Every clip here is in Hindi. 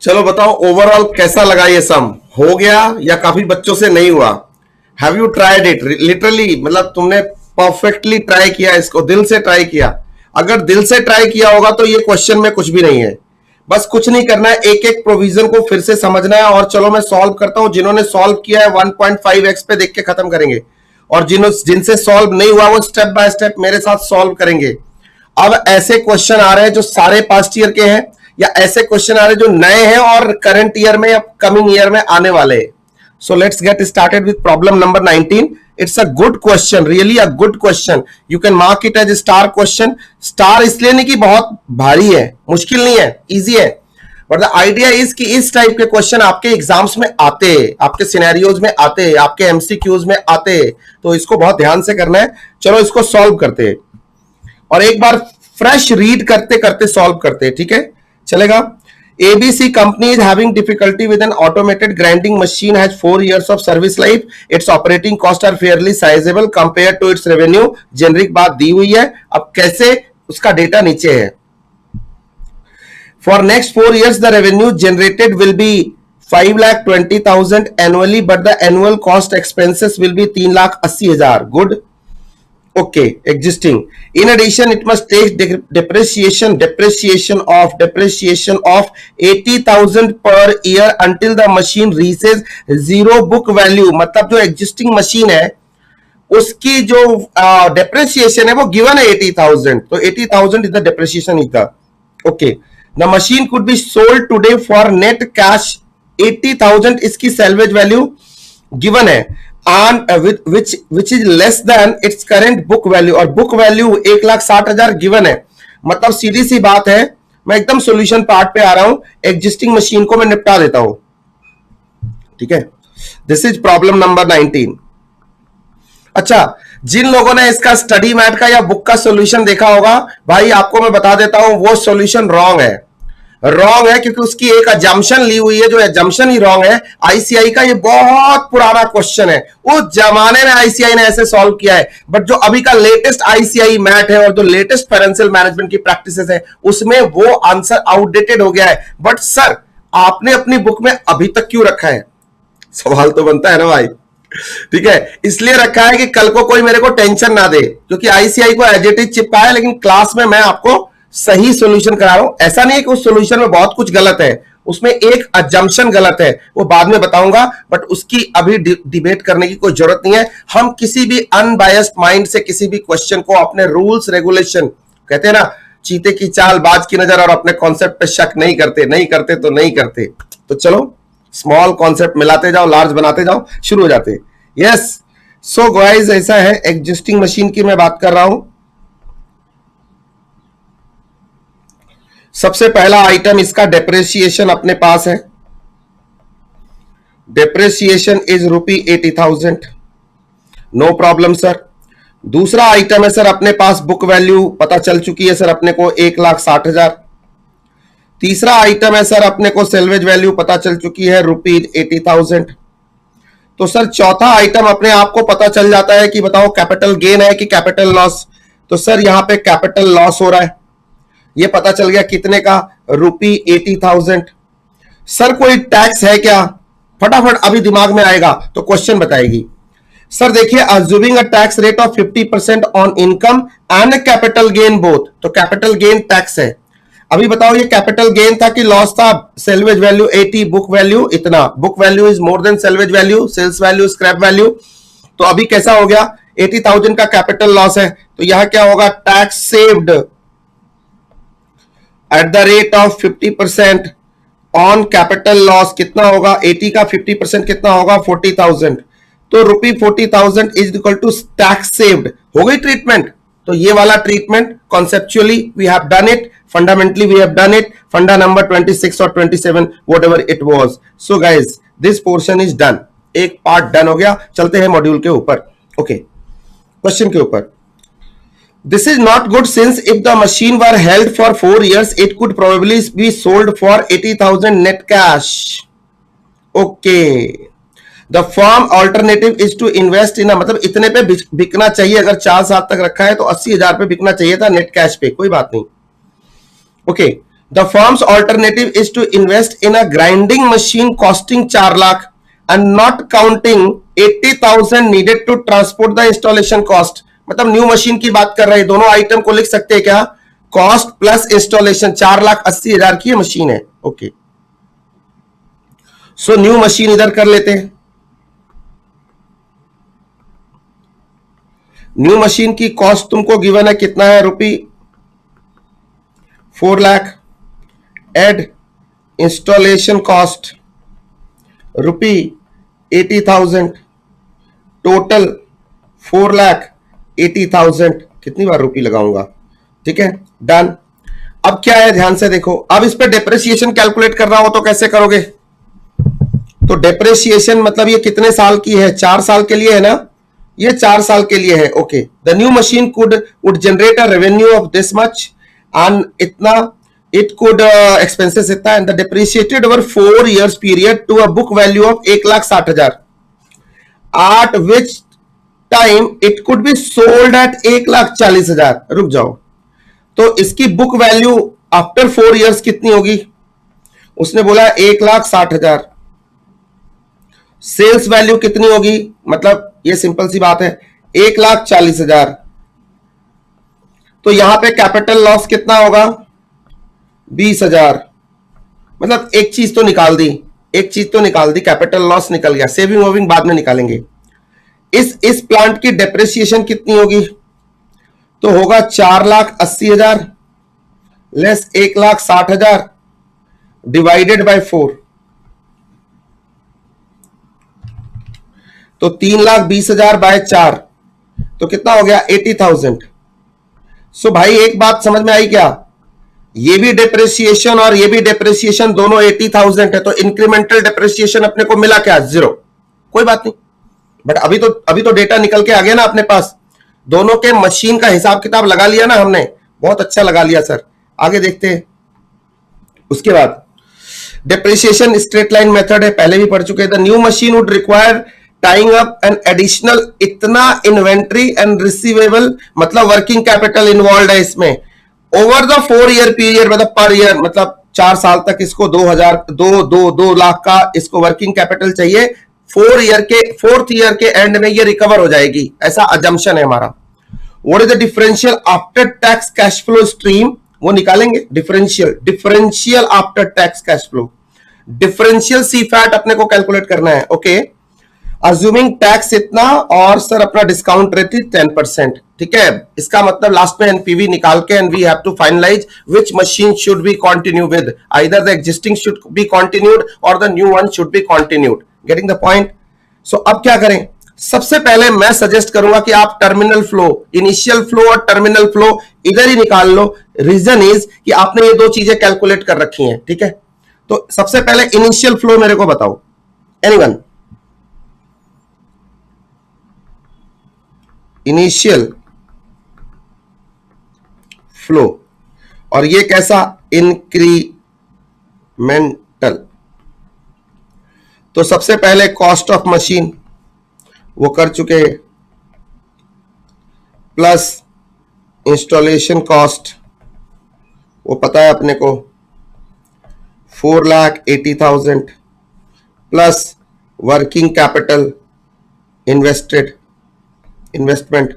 चलो बताओ ओवरऑल कैसा लगा ये सम, हो गया या काफी बच्चों से नहीं हुआ? Have you tried it literally, मतलब तुमने परफेक्टली ट्राई किया इसको, दिल से ट्राई किया? अगर दिल से ट्राई किया होगा तो ये क्वेश्चन में कुछ भी नहीं है। बस कुछ नहीं करना है, एक एक प्रोविजन को फिर से समझना है। और चलो मैं सॉल्व करता हूं, जिन्होंने सॉल्व किया है 1.5x पे देख के खत्म करेंगे, और जिनसे सॉल्व नहीं हुआ वो स्टेप बाय स्टेप मेरे साथ सॉल्व करेंगे। अब ऐसे क्वेश्चन आ रहे हैं जो सारे पास्ट ईयर के हैं, या ऐसे क्वेश्चन आ रहे हैं जो नए हैं और करंट ईयर में या कमिंग ईयर में आने वाले हैं। So let's get started with problem number 19। It's a good question, really a good question. You can mark it as star question. Star इसलिए नहीं कि बहुत भारी है, मुश्किल नहीं है, इजी है, बट द आइडिया इज कि इस टाइप के क्वेश्चन आपके एग्जाम्स में आते हैं, आपके सिनेरियोज में आते हैं, आपके एमसीक्यूज में आते हैं, तो इसको बहुत ध्यान से करना है। चलो इसको सॉल्व करते हैं और एक बार फ्रेश रीड करते करते सॉल्व करते हैं, ठीक है? चलेगा। ABC company is having difficulty with an automated grinding machine, has 4 years of service life. Its operating costs are fairly sizable compared to its revenue. Generic बात दी हुई है, अब कैसे उसका डेटा नीचे है। For next 4 years the revenue generated will be 5,20,000 annually, but the annual cost expenses will be 3,80,000. Good. Okay, existing. In addition, it must take depreciation of 80,000 per year until the machine reaches zero book value. मतलब जो existing machine है उसकी जो depreciation है वो given है 80,000, तो 80,000 is the depreciation is the okay. The machine could be sold today for net cash 80,000, इसकी salvage value given है, and which is less than its current book value, और book value 1,60,000 given है। मतलब सीधी सी बात है, मैं एकदम सॉल्यूशन पार्ट पे आ रहा हूं, एग्जिस्टिंग मशीन को मैं निपटा देता हूं, ठीक है? This is problem number 19। अच्छा, जिन लोगों ने इसका स्टडी मैट का या बुक का सॉल्यूशन देखा होगा, भाई आपको मैं बता देता हूं वो सॉल्यूशन रॉन्ग है। रॉन्ग है क्योंकि उसकी एक अजम्पशन ली हुई है, जो अजम्पशन ही रॉन्ग है। आईसीआई का ये बहुत पुराना क्वेश्चन है, उस जमाने में आईसीआई ने ऐसे सॉल्व किया है, बट जो अभी का लेटेस्ट आईसीआई मैट है और जो लेटेस्ट फाइनेंशियल मैनेजमेंट की प्रैक्टिसेस है उसमें वो आंसर आउटडेटेड हो गया है। बट सर आपने अपनी बुक में अभी तक क्यों रखा है? सवाल तो बनता है ना भाई, ठीक है? इसलिए रखा है कि कल को कोई मेरे को टेंशन ना दे, क्योंकि आईसीआई को एज इट इज चिपका है, लेकिन क्लास में मैं आपको सही सॉल्यूशन करा रहा हूं। ऐसा नहीं है कि उस सॉल्यूशन में बहुत कुछ गलत है, उसमें एक अजम्पशन गलत है, वो बाद में बताऊंगा, बट उसकी अभी डिबेट करने की कोई जरूरत नहीं है। हम किसी भी अनबायस्ड माइंड से किसी भी क्वेश्चन को अपने रूल्स रेगुलेशन, कहते हैं ना चीते की चाल बाज की नजर, और अपने कॉन्सेप्ट पे शक नहीं करते, नहीं करते तो नहीं करते। तो चलो स्मॉल कॉन्सेप्ट मिलाते जाओ, लार्ज बनाते जाओ, शुरू हो जाते। यस, सो गाइस ऐसा है, एग्जिस्टिंग मशीन की मैं बात कर रहा हूं। सबसे पहला आइटम इसका डेप्रिसिएशन अपने पास है, depreciation is ₹80,000, no problem sir. दूसरा आइटम है सर अपने पास बुक वैल्यू पता चल चुकी है सर अपने को 1,60,000। तीसरा आइटम है सर अपने को सेल्वेज वैल्यू पता चल चुकी है ₹80,000। तो सर चौथा आइटम अपने आप को पता चल जाता है कि बताओ कैपिटल गेन है कि कैपिटल लॉस। तो सर यहां पे कैपिटल लॉस हो रहा है, ये पता चल गया कितने का, ₹80,000। सर कोई टैक्स है क्या? फटाफट अभी दिमाग में आएगा तो क्वेश्चन बताएगी। सर देखिए, assuming a tax rate of 50% on income and capital gain both, तो कैपिटल गेन टैक्स है। अभी बताओ ये कैपिटल गेन था कि लॉस था? सेल्वेज वैल्यू 80, बुक वैल्यू इतना, book value is more than salvage value, sales value, scrap value. तो अभी कैसा हो गया, 80,000 का कैपिटल लॉस है, तो यहां क्या होगा, tax saved at the rate of 50% on capital loss कितना होगा, 80 का 50% कितना होगा, 40,000। तो ₹40,000 is equal to tax saved. हो गई ट्रीटमेंट। तो ये वाला treatment conceptually we have done it, fundamentally we have done it, funda number 26 और 27 whatever it was. So guys this portion is done, एक पार्ट डन हो गया। चलते हैं मॉड्यूल के ऊपर, ओके, क्वेश्चन के ऊपर। This is not good since if the machine were held for 4 years, it could probably be sold for 80,000 net cash. Okay. The firm alternative is to invest in a, मतलब इतने पे बिकना चाहिए, अगर 4 साल तक रखा है तो 80,000 पे बिकना चाहिए था नेट कैश पे, कोई बात नहीं। Okay, the firm's alternative is to invest in a grinding machine costing 4 lakh and not counting 80,000 needed to transport the installation cost. मतलब न्यू मशीन की बात कर रहे हैं, दोनों आइटम को लिख सकते हैं क्या, कॉस्ट प्लस इंस्टॉलेशन। 4,80,000 की मशीन है, ओके। सो न्यू मशीन इधर कर लेते हैं। न्यू मशीन की कॉस्ट तुमको गिवन है, कितना है, ₹4 lakh, add installation cost ₹80,000, total 4,80,000। कितनी बार रुपी लगाऊंगा, ठीक है, डन। अब क्या है, ध्यान से देखो, अब इस पे डेप्रिसिएशन कैलकुलेट करना हो तो कैसे करोगे? तो डेप्रिसिएशन मतलब ये कितने साल की है, 4 साल के लिए है ना, ये 4 साल के लिए है, okay. The new machine would generate a revenue of this much and इतना, it could expenses इतना, and the depreciated over 4 years period to a book value of 1,60,000, at which time it could be sold at 1,40,000। रुक जाओ, तो इसकी बुक वैल्यू आफ्टर 4 years कितनी होगी? उसने बोला 1,60,000। सेल्स वैल्यू कितनी होगी? मतलब ये सिंपल सी बात है, 1,40,000। तो यहां पे कैपिटल लॉस कितना होगा? 20,000। मतलब एक चीज तो निकाल दी, कैपिटल लॉस निकल गया, सेविंग वोविंग बाद में निकालेंगे। इस प्लांट की डेप्रिसिएशन कितनी होगी? तो होगा 4,80,000 लेस 1,60,000 डिवाइडेड बाय 4, तो 3,20,000 बाय 4, तो कितना हो गया? 80,000। सो भाई एक बात समझ में आई क्या? ये भी डेप्रिसिएशन और ये भी डेप्रिसिएशन, दोनों 80,000 है, तो इंक्रीमेंटल डेप्रिसिएशन अपने को मिला क्या? 0। कोई बात नहीं, बट अभी तो डेटा निकल के आ गया ना अपने पास, दोनों के मशीन का हिसाब किताब लगा लिया ना हमने, बहुत अच्छा लगा लिया सर। आगे देखते हैं। उसके बाद डेप्रिसिएशन स्ट्रेट लाइन मेथड है, पहले भी पढ़ चुके हैं। The new machine would require tying up an additional इतना इन्वेंट्री एंड रिसीवेबल, मतलब वर्किंग कैपिटल इन्वॉल्व है इसमें, ओवर द 4 year पीरियड, मतलब पर ईयर, मतलब 4 साल तक इसको 2 लाख का इसको वर्किंग कैपिटल चाहिए। 4th ईयर के एंड में ये रिकवर हो जाएगी, ऐसा अजम्पशन है हमारा। What is the differential after tax cash flow stream, वो निकालेंगे। Differential after tax cash flow, differential C FAT अपने को कैलकुलेट करना है, ओके। अज्यूमिंग टैक्स इतना और सर अपना डिस्काउंट रेट 10%, ठीक है। इसका मतलब लास्ट में एनपीवी निकाल के, and we have to finalize which machine should be continue with, either the existing should be continued और the new one should be continued. Getting the point? So अब क्या करें? सबसे पहले मैं सजेस्ट करूंगा कि आप टर्मिनल फ्लो, इनिशियल फ्लो और टर्मिनल फ्लो इधर ही निकाल लो। रीजन इज कि आपने ये दो चीजें कैलकुलेट कर रखी हैं, ठीक है। तो सबसे पहले इनिशियल फ्लो मेरे को बताओ, एनीवन? इनिशियल फ्लो, और ये कैसा? इंक्रीमेंटल। तो सबसे पहले कॉस्ट ऑफ मशीन वो कर चुके हैं, प्लस इंस्टॉलेशन कॉस्ट वो पता है अपने को 4,80,000 plus working capital investment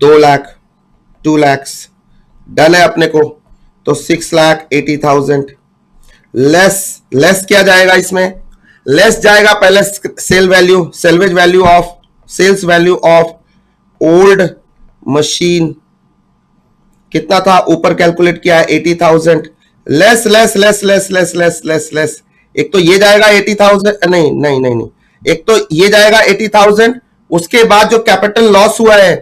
2 lakh, 2 lakh done है अपने को। तो 6,80,000 लेस क्या जाएगा इसमें? लेस जाएगा पहले salvage value of old machine, कितना था ऊपर कैलकुलेट किया है 80,000, less less less less less less less less, एक तो ये जाएगा 80,000, नहीं, एक तो ये जाएगा 80,000, उसके बाद जो कैपिटल लॉस हुआ है,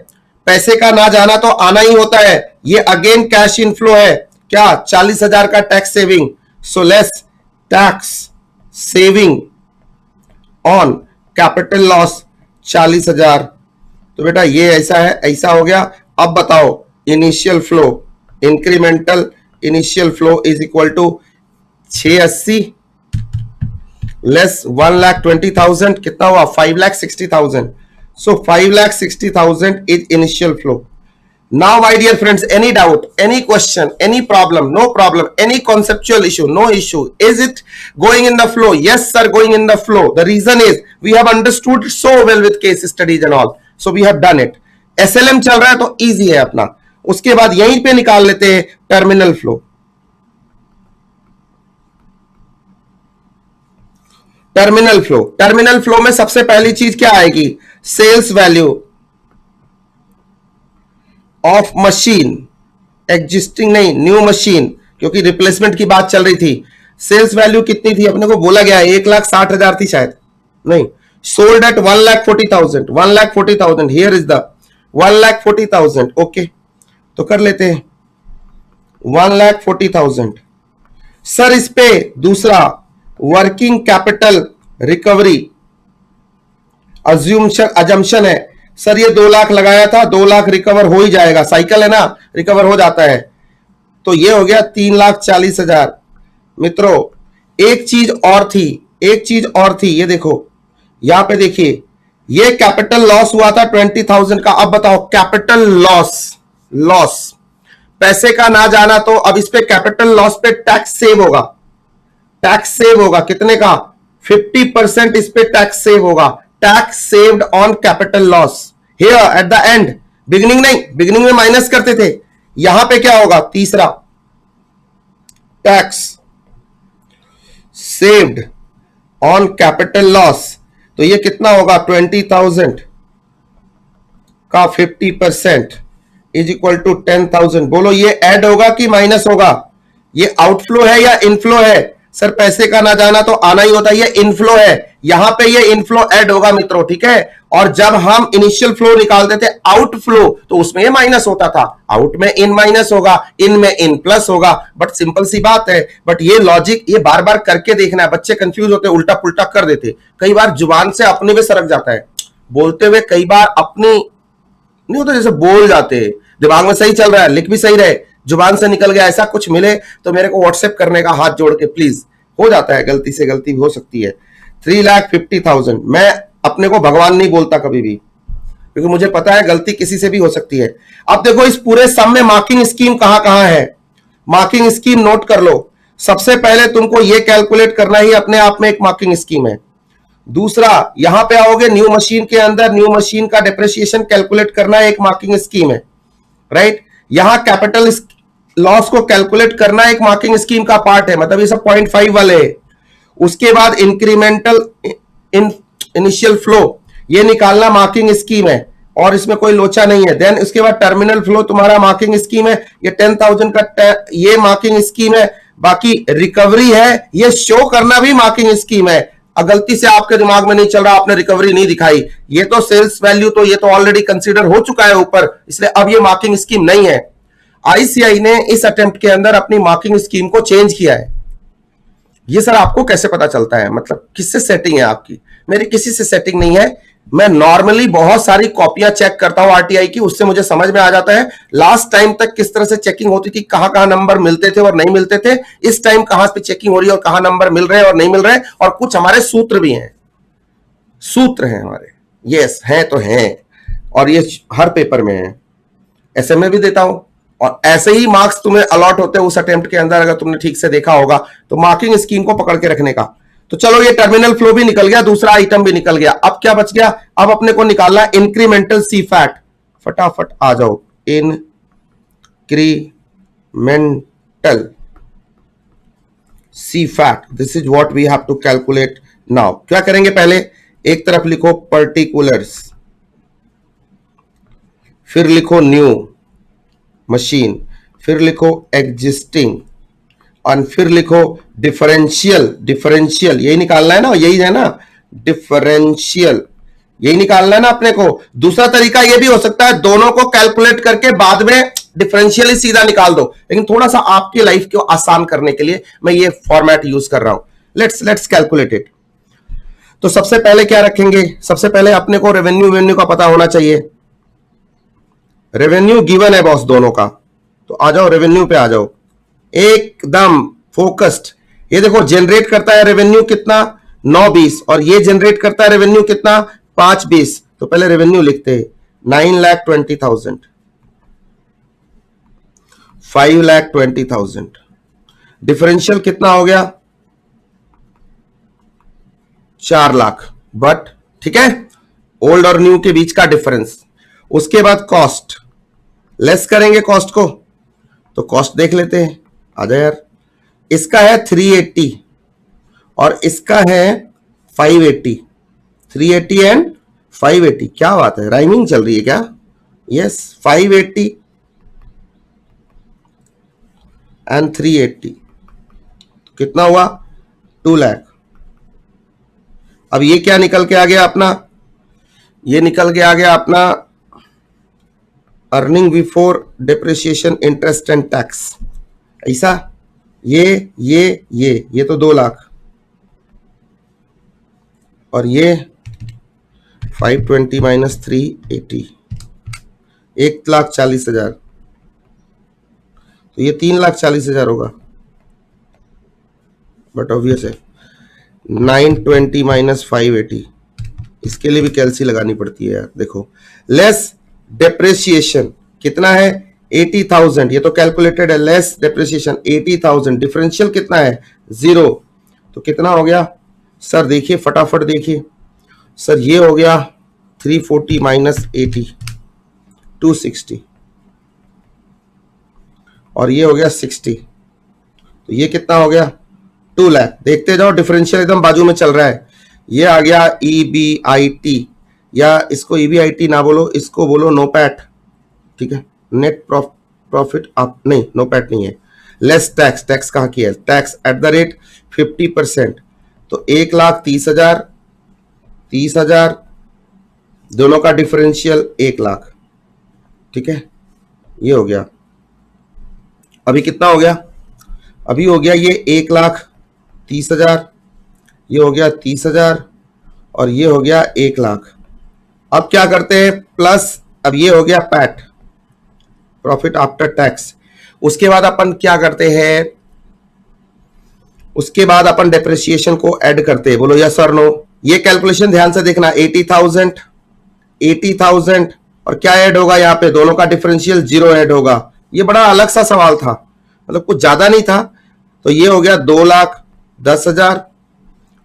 पैसे का ना जाना तो आना ही होता है, ये अगेन कैश इनफ्लो है, क्या 40,000 का tax saving, so less tax saving on capital loss 40,000। तो बेटा ये ऐसा है, ऐसा हो गया। अब बताओ initial flow, incremental initial flow is equal to 680 less 1,20,000, कितना हुआ? 5,60,000। So 5,60,000 is initial flow. Now, my dear friends, any doubt, any question, any problem, no problem, any conceptual issue, no issue. Is it going in the flow? Yes, sir, going in the flow. The reason is we have understood so well with case studies and all. So we have done it. SLM चल रहा है तो easy है अपना. उसके बाद यहीं पे निकाल लेते हैं टर्मिनल फ्लो. टर्मिनल फ्लो में सबसे पहली चीज क्या आएगी? Sales value of machine, existing नहीं, न्यू मशीन, क्योंकि रिप्लेसमेंट की बात चल रही थी. सेल्स वैल्यू कितनी थी अपने को बोला गया? 1,60,000 थी शायद, नहीं, sold at 1,40,000. 1,40,000 here is the 1,40,000. Okay, तो कर लेते हैं 1,40,000. सर इस पे दूसरा वर्किंग कैपिटल रिकवरी अजम्पशन है. सर ये 2 लाख लगाया था, 2 लाख रिकवर हो ही जाएगा, साइकिल है ना, रिकवर हो जाता है. तो ये हो गया 3,40,000. मित्रों एक चीज और थी, ये देखो यहां पे देखिए, ये कैपिटल लॉस हुआ था 20,000 का. अब बताओ कैपिटल लॉस पैसे का ना जाना, तो अब इस पे कैपिटल लॉस पे टैक्स सेव होगा. कितने का? 50% इस पे टैक्स सेव होगा. Tax saved on capital loss here at the end. Beginning में माइनस करते थे, यहां पे क्या होगा? तीसरा tax saved on capital loss. तो ये कितना होगा? 20,000 का 50% इज इक्वल टू 10,000. बोलो ये ऐड होगा कि माइनस होगा? ये आउटफ्लो है या इनफ्लो है? सर पैसे का ना जाना तो आना ही होता है, ये इनफ्लो है. यहां पे ये इनफ्लो ऐड होगा मित्रों, ठीक है. और जब हम इनिशियल फ्लो निकालते थे आउटफ्लो, तो उसमें ये माइनस होता था. आउट में इन माइनस होगा, इन में इन प्लस होगा. बट सिंपल सी बात है. बट ये लॉजिक ये बार बार करके देखना है. बच्चे कंफ्यूज होते, उल्टा पुल्टा कर देते. कई बार जुबान से अपने में सरक जाता है, बोलते हुए कई बार अपनी नहीं होता, जैसे बोल जाते, दिमाग में सही चल रहा है, लिख भी सही रहे, जुबान से निकल गया, ऐसा कुछ मिले तो मेरे को व्हाट्सएप करने का, हाथ जोड़ के प्लीज. हो जाता है, गलती से गलती भी हो सकती है. 3,50,000. मैं अपने को भगवान नहीं बोलता कभी भी, क्योंकि मुझे पता है गलती किसी से भी हो सकती है. अब देखो इस पूरे सम में मार्किंग स्कीम कहां है. मार्किंग स्कीम नोट कर लो. सबसे पहले तुमको यह कैलकुलेट करना ही अपने आप में एक मार्किंग स्कीम है. दूसरा यहां पे आओगे, न्यू मशीन के अंदर न्यू मशीन का डिप्रिसिएशन कैलकुलेट करना एक मार्किंग स्कीम है, राइट. यहां कैपिटल लॉस को कैलकुलेट करना एक मार्किंग स्कीम का पार्ट है, मतलब ये सब 0.5 वाले है. उसके बाद इंक्रीमेंटल इनिशियल फ्लो ये निकालना मार्किंग स्कीम है, और इसमें कोई लोचा नहीं है. देन उसके बाद टर्मिनल फ्लो तुम्हारा मार्किंग स्कीम है, ये 10,000 का ये मार्किंग स्कीम है. बाकी रिकवरी है, ये शो करना भी मार्किंग स्कीम है. गलती से आपके दिमाग में नहीं चल रहा, आपने रिकवरी नहीं दिखाई, ये तो सेल्स वैल्यू तो ये तो ऑलरेडी कंसीडर हो चुका है ऊपर, इसलिए अब ये मार्किंग स्कीम नहीं है. आईसीआई ने इस अटेम्प्ट के अंदर अपनी मार्किंग स्कीम को चेंज किया है. ये सर आपको कैसे पता चलता है? मतलब किससे सेटिंग है आपकी? मेरी किसी से सेटिंग नहीं है. मैं नॉर्मली बहुत सारी कॉपियां चेक करता हूं आरटीआई की, उससे मुझे समझ में आ जाता है लास्ट टाइम तक किस तरह से चेकिंग होती थी, कहां कहां नंबर मिलते थे और नहीं मिलते थे, इस टाइम कहां पे चेकिंग हो रही है और कहां नंबर मिल रहे हैं और नहीं मिल रहे हैं. और कुछ हमारे सूत्र भी हैं, सूत्र हैं हमारे, यस हैं तो हैं, और ये हर पेपर में है, ऐसे में भी देता हूं. और ऐसे ही मार्क्स तुम्हें अलॉट होते हैं उस अटेम्प्ट के अंदर, अगर तुमने ठीक से देखा होगा तो मार्किंग स्कीम को पकड़ के रखने का. तो चलो ये टर्मिनल फ्लो भी निकल गया, दूसरा आइटम भी निकल गया. अब क्या बच गया? अब अपने को निकालना है इंक्रीमेंटल सी फैट. फटाफट आ जाओ. Incremental CFAT, this is what we have to calculate now. क्या करेंगे? पहले एक तरफ लिखो पर्टिकुलर्स, फिर लिखो न्यू मशीन, फिर लिखो एग्जिस्टिंग, और फिर लिखो डिफरेंशियल यही निकालना है ना, यही है ना, डिफरेंशियल यही निकालना है ना अपने को. दूसरा तरीका यह भी हो सकता है दोनों को कैलकुलेट करके बाद में डिफरेंशियल ही सीधा निकाल दो, लेकिन थोड़ा सा आपकी लाइफ को आसान करने के लिए मैं ये फॉर्मेट यूज कर रहा हूं. Let's calculate it. तो सबसे पहले क्या रखेंगे? सबसे पहले अपने को रेवेन्यू का पता होना चाहिए. रेवेन्यू गिवन है बॉस दोनों का, तो आ जाओ रेवेन्यू पे आ जाओ एकदम फोकस्ड. ये देखो जनरेट करता है रेवेन्यू कितना? 920, और ये जनरेट करता है रेवेन्यू कितना? 520. तो पहले रेवेन्यू लिखते हैं 9,20,000. 5,20,000। डिफरेंशियल कितना हो गया? 4 लाख। बट ठीक है, ओल्ड और न्यू के बीच का डिफरेंस। उसके बाद कॉस्ट लेस करेंगे, कॉस्ट को तो कॉस्ट देख लेते हैं। आजा यार, इसका है 380 और इसका है 580। 380 एंड 580, क्या बात है, राइमिंग चल रही है क्या? यस, 580 एंड 380 कितना हुआ? 2 लाख। अब ये क्या निकल के आ गया अपना? ये निकल के आ गया अपना earning before depreciation interest and tax. ऐसा ये तो 2 लाख और ये 520 माइनस 380, 1,40,000। तो ये 3,40,000 होगा। बट ऑब्वियस है 920 माइनस 580, इसके लिए भी कैलसी लगानी पड़ती है यार। देखो, लेस डेप्रिसिएशन कितना है? 80,000। ये तो कैलकुलेटेड है। लेस डेप्रिसिएशन 80,000, डिफरेंशियल कितना है? 0। तो कितना हो गया सर? देखिए फटाफट देखिए सर, ये हो गया 340 माइनस 80, 260 और ये हो गया 60। तो ये कितना हो गया? 2 लाख। देखते जाओ, डिफरेंशियल एकदम बाजू में चल रहा है। ये आ गया EBIT, या इसको EBIT ना बोलो, इसको बोलो नोपैट। ठीक है, नेट प्रॉफिट आप नहीं, नोपैट नहीं है। लेस टैक्स, टैक्स कहाँ की है? Tax at the rate 50%। तो 1,30,000, 30,000, दोनों का डिफरेंशियल 1 लाख। ठीक है, ये हो गया। अभी कितना हो गया? अभी हो गया ये 1,30,000, ये हो गया 30,000 और ये हो गया 1 लाख। अब क्या करते हैं? प्लस, अब ये हो गया पैट, प्रॉफिट आफ्टर टैक्स। उसके बाद अपन क्या करते हैं? उसके बाद अपन डेप्रिसिएशन को ऐड करते हैं। बोलो यस और नो। ये कैलकुलेशन ध्यान से देखना, 80,000, 80,000 और क्या ऐड होगा यहाँ पे? दोनों का डिफरेंशियल 0 ऐड होगा। ये बड़ा अलग सा सवाल था, मतलब कुछ ज्यादा नहीं था। तो ये हो गया 2,10,000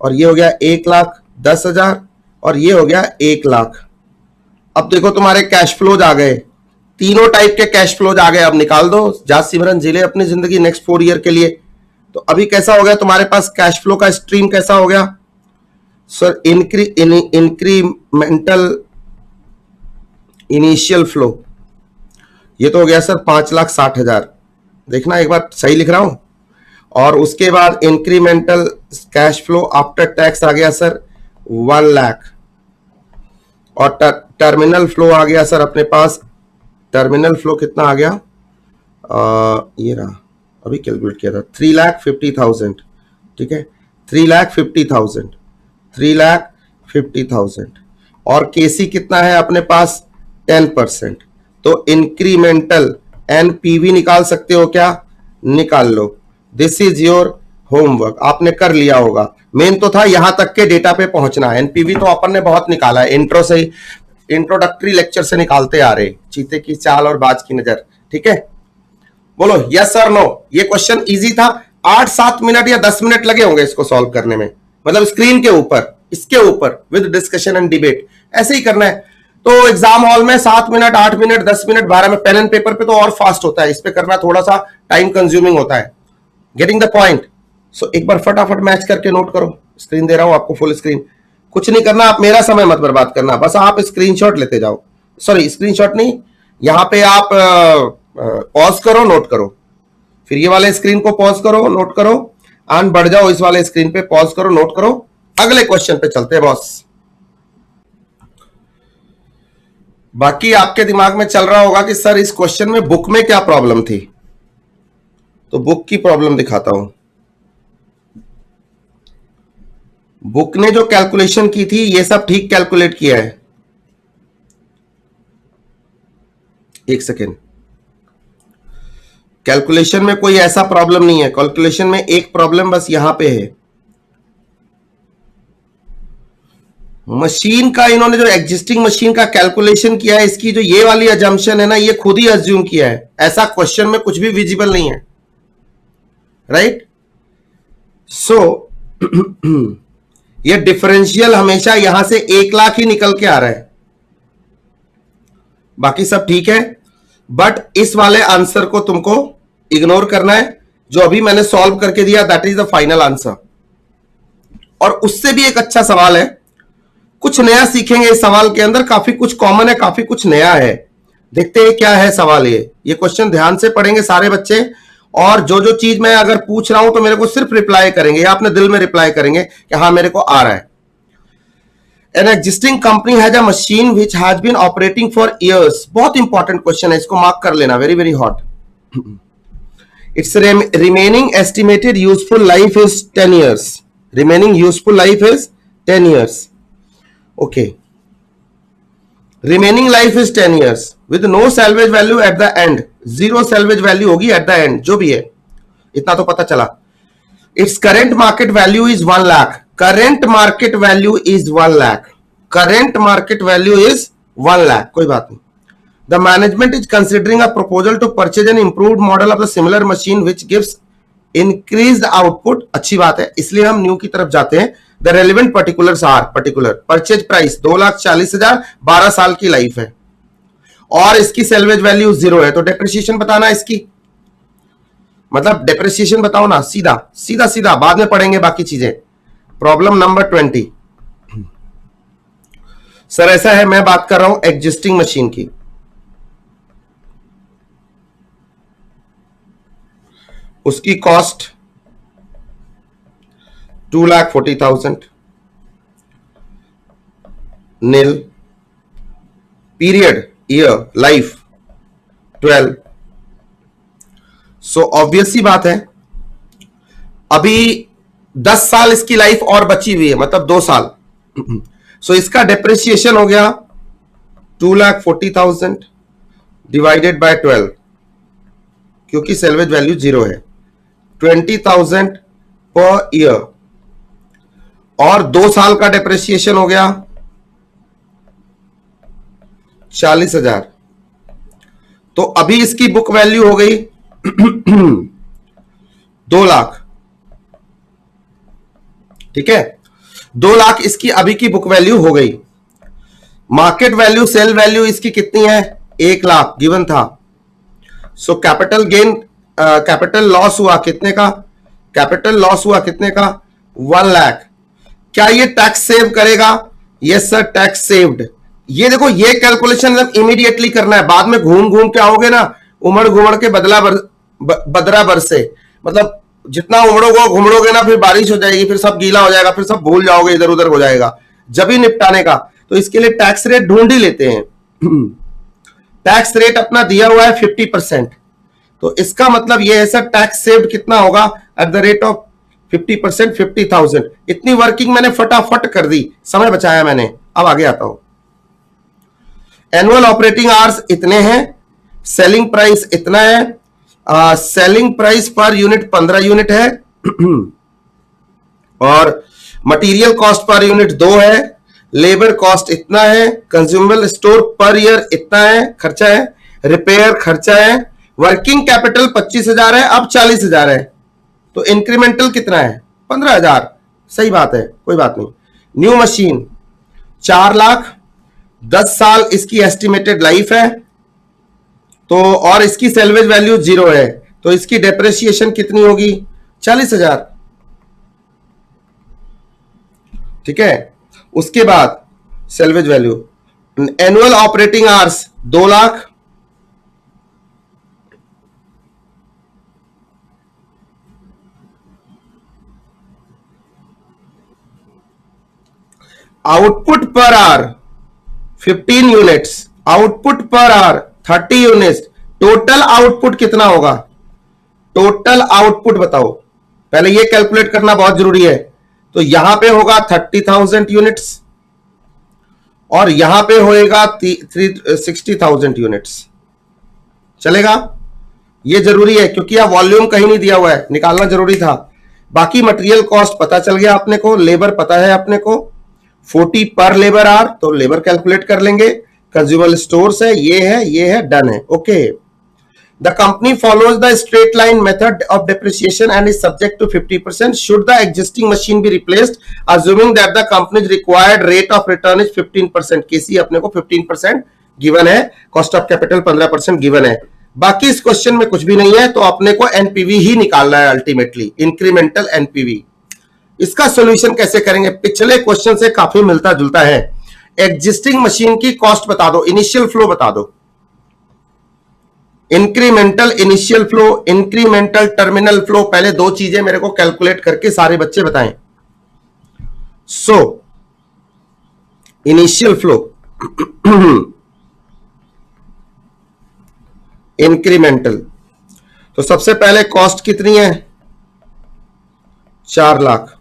और ये हो गया 1,10,000 और ये हो गया 1 लाख। अब देखो तुम्हारे कैश फ्लोज आ गए, तीनों टाइप के कैश फ्लोज आ गए। अब निकाल दो, जा सिमरन जिले अपनी जिंदगी नेक्स्ट 4 ईयर के लिए। तो अभी कैसा हो गया तुम्हारे पास कैश फ्लो का स्ट्रीम? कैसा हो गया सर? इंक्रीमेंटल इनिशियल फ्लो, ये तो हो गया सर 5,60,000। देखना एक बार सही लिख रहा हूं। और उसके बाद incremental cash flow after tax आ गया सर 1 लाख। और टर्मिनल फ्लो आ गया सर अपने पास। टर्मिनल फ्लो कितना आ गया? ये रहा, अभी कैलकुलेट किया था, 3,50,000। ठीक है, 3,50,000, 3,50,000। और केसी कितना है अपने पास? 10%। तो इंक्रीमेंटल एनपीवी निकाल सकते हो क्या? निकाल लो। दिस इज योर होमवर्क, आपने कर लिया होगा। मेन तो था यहां तक के डेटा पे पहुंचना है। एनपीवी तो अपन ने बहुत निकाला है, इंट्रो से ही, इंट्रोडक्टरी लेक्चर से निकालते आ रहे, चीते की चाल और बाज की नजर। ठीक है, बोलो यस और नो। ये क्वेश्चन इजी था, 8-7 मिनट या 10 मिनट लगे होंगे इसको सॉल्व करने में। मतलब स्क्रीन के ऊपर, इसके ऊपर विद डिस्कशन एंड डिबेट, ऐसे ही करना है। तो एग्जाम हॉल में 7 मिनट, 8 मिनट, 10 मिनट, 12 में, पेन एंड पेपर पे तो और फास्ट होता है, इस पे करना थोड़ा सा टाइम कंज्यूमिंग होता है। Getting the point? सो एक बार फटाफट मैच करके नोट करो। स्क्रीन दे रहा हूं आपको, फुल स्क्रीन। कुछ नहीं करना, आप मेरा समय मत बर्बाद करना, बस आप स्क्रीनशॉट लेते जाओ। सॉरी, स्क्रीनशॉट नहीं, यहां पे आप पॉज करो, नोट करो। फिर ये वाले स्क्रीन को पॉज करो, नोट करो, एंड बढ़ जाओ इस वाले स्क्रीन पे, पॉज करो, नोट करो। अगले क्वेश्चन पे चलते हैं बॉस। बाकी आपके दिमाग में चल रहा होगा कि सर इस क्वेश्चन में बुक में क्या प्रॉब्लम थी। तो बुक की प्रॉब्लम दिखाता हूं। बुक ने जो कैलकुलेशन की थी, ये सब ठीक कैलकुलेट किया है। एक सेकेंड, कैलकुलेशन में कोई ऐसा प्रॉब्लम नहीं है। कैलकुलेशन में एक प्रॉब्लम बस यहां पे है, मशीन का इन्होंने जो एग्जिस्टिंग मशीन का कैलकुलेशन किया है, इसकी जो ये वाली अजम्पशन है ना, ये खुद ही अज्यूम किया है, ऐसा क्वेश्चन में कुछ भी विजिबल नहीं है, राइट। सो ये डिफरेंशियल हमेशा यहां से 1 लाख ही निकल के आ रहा है, बाकी सब ठीक है। बट इस वाले आंसर को तुमको इग्नोर करना है, जो अभी मैंने सॉल्व करके दिया, that is the final answer. और उससे भी एक अच्छा सवाल है, कुछ नया सीखेंगे इस सवाल के अंदर, काफी कुछ कॉमन है, काफी कुछ नया है। देखते हैं क्या है सवाल। ये क्वेश्चन ध्यान से पढ़ेंगे सारे बच्चे, और जो जो चीज मैं अगर पूछ रहा हूं तो मेरे को सिर्फ रिप्लाई करेंगे, या अपने दिल में रिप्लाई करेंगे कि हाँ मेरे को आ रहा है। An existing company has a machine which has been operating for years. बहुत इंपॉर्टेंट क्वेश्चन है, इसको मार्क कर लेना, very very hot. Its remaining estimated useful life is 10 years. Remaining useful life is 10 years. Okay. Remaining life is 10 years with no salvage value at the end. Zero salvage value होगी at the end, जो भी है, इतना तो पता चला। Its current market value is 1 lakh. Current market value is 1 lakh. Current market value is 1 lakh. कोई बात नहीं। The management is considering a proposal to purchase an improved model of the similar machine which gives increased output. अच्छी बात है, इसलिए हम न्यू की तरफ जाते हैं। The relevant particulars are particular purchase price 2,40,000, 12 साल की लाइफ है, और इसकी सेल्वेज वैल्यू 0 है। तो डेप्रिसिएशन बताना इसकी, मतलब डेप्रिसिएशन बताओ ना, सीधा सीधा सीधा, बाद में पढ़ेंगे बाकी चीजें। Problem number 20। सर ऐसा है, मैं बात कर रहा हूं एग्जिस्टिंग मशीन की। उसकी cost 2,40,000, nil, period year life 12। So obvious सी बात है, अभी 10 साल इसकी लाइफ और बची हुई है, मतलब 2 साल। सो इसका डेप्रिसिएशन हो गया 2,40,000 डिवाइडेड बाय 12, क्योंकि सेल्वेज वैल्यू 0 है, 20,000 पर ईयर, और 2 साल का डेप्रिसिएशन हो गया 40,000। तो अभी इसकी बुक वैल्यू हो गई 2 लाख। ठीक है, 2 लाख इसकी अभी की बुक वैल्यू हो गई। मार्केट वैल्यू, सेल वैल्यू इसकी कितनी है? 1 लाख गिवन था। So capital gain, capital loss हुआ कितने का? कैपिटल लॉस हुआ कितने का? 1 लाख। क्या ये टैक्स सेव करेगा? Yes sir, tax saved. ये देखो, ये कैलकुलेशन इमीडिएटली करना है, बाद में घूम घूम के आओगे ना, उमड़ घुमड़ के बदरा बरसे, मतलब जितना घुमड़ोगे ना, फिर बारिश हो जाएगी, फिर सब गीला हो जाएगा, फिर सब भूल जाओगे, इधर उधर हो जाएगा। जब ही निपटाने का, तो इसके लिए टैक्स रेट ढूंढ ही लेते हैं। टैक्स रेट अपना दिया हुआ है 50%, तो इसका मतलब यह है सर, टैक्स सेव्ड कितना होगा? At the rate of 50%, 50,000। इतनी वर्किंग मैंने फटाफट कर दी, समय बचाया मैंने। अब आगे आता हूं। एनुअल ऑपरेटिंग आवर्स इतने हैं, सेलिंग प्राइस इतना है, selling price per unit 15 unit है, और मटेरियल कॉस्ट पर यूनिट 2 है, लेबर कॉस्ट इतना है, कंज्यूमेबल स्टोर पर ईयर इतना है, खर्चा है, रिपेयर खर्चा है, वर्किंग कैपिटल 25,000 है, अब 40,000 है, तो इंक्रीमेंटल कितना है? 15,000। सही बात है, कोई बात नहीं। न्यू मशीन 4 लाख, 10 साल इसकी एस्टिमेटेड लाइफ है, तो और इसकी सेल्वेज वैल्यू 0 है, तो इसकी डेप्रिसिएशन कितनी होगी? 40,000। ठीक है, उसके बाद salvage value, annual operating hours 2 lakh, output per hour 15 units, output per hour 30 units, total output कितना होगा? टोटल आउटपुट बताओ, पहले ये कैलकुलेट करना बहुत जरूरी है। तो यहां पे होगा 30,000 यूनिट्स, और यहां पे होएगा 60,000 यूनिट्स। चलेगा? ये जरूरी है, क्योंकि यह वॉल्यूम कहीं नहीं दिया हुआ है, निकालना जरूरी था। बाकी मटेरियल कॉस्ट पता चल गया अपने को, लेबर पता है अपने को, 40 पर लेबर आवर, तो लेबर कैलकुलेट कर लेंगे। कंज्यूमर स्टोर्स है, ये है, डन है, okay. The company follows the straight line method of depreciation and is subject to 50%. Should the existing machine be replaced, assuming that the company's required rate of return is 15%? केसी अपने को 15% गिवन है, कॉस्ट ऑफ कैपिटल 15% गिवन है। बाकी इस क्वेश्चन में कुछ भी नहीं है, तो अपने को एनपीवी ही निकालना है अल्टीमेटली, इंक्रीमेंटल एनपीवी। इसका सॉल्यूशन कैसे करेंगे? पिछले क्वेश्चन से काफी मिलता जुलता है। एग्जिस्टिंग मशीन की कॉस्ट बता दो, इनिशियल फ्लो बता दो, incremental initial flow, incremental terminal flow. पहले दो चीजें मेरे को कैलकुलेट करके सारे बच्चे बताएं। सो इनिशियल फ्लो, इंक्रीमेंटल, तो सबसे पहले कॉस्ट कितनी है? 4 lakh.